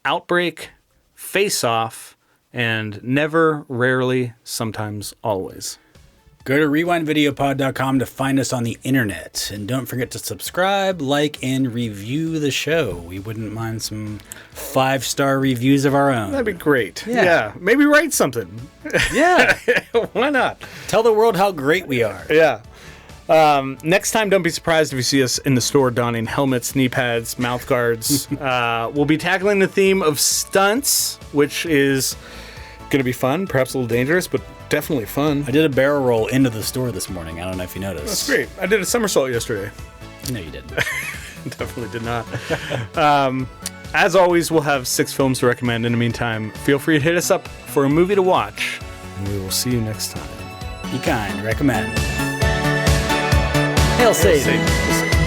Outbreak, Face Off, and Never, Rarely, Sometimes, Always. Go to rewindvideopod.com to find us on the internet. And don't forget to subscribe, like, and review the show. We wouldn't mind some 5-star reviews of our own. That'd be great. Yeah. Maybe write something. Yeah. Why not? Tell the world how great we are. Yeah. Next time, don't be surprised if you see us in the store donning helmets, knee pads, mouth guards. We'll be tackling the theme of stunts, which is going to be fun, perhaps a little dangerous, but definitely fun. I did a barrel roll into the store this morning. I don't know if you noticed. That's great. I did a somersault yesterday. No, you didn't. Definitely did not. As always, we'll have 6 films to recommend. In the meantime, feel free to hit us up for a movie to watch, and we will see you next time. Be kind. Recommend. Hail Satan.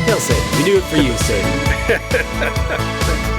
Hail Satan. We do it for you, Satan.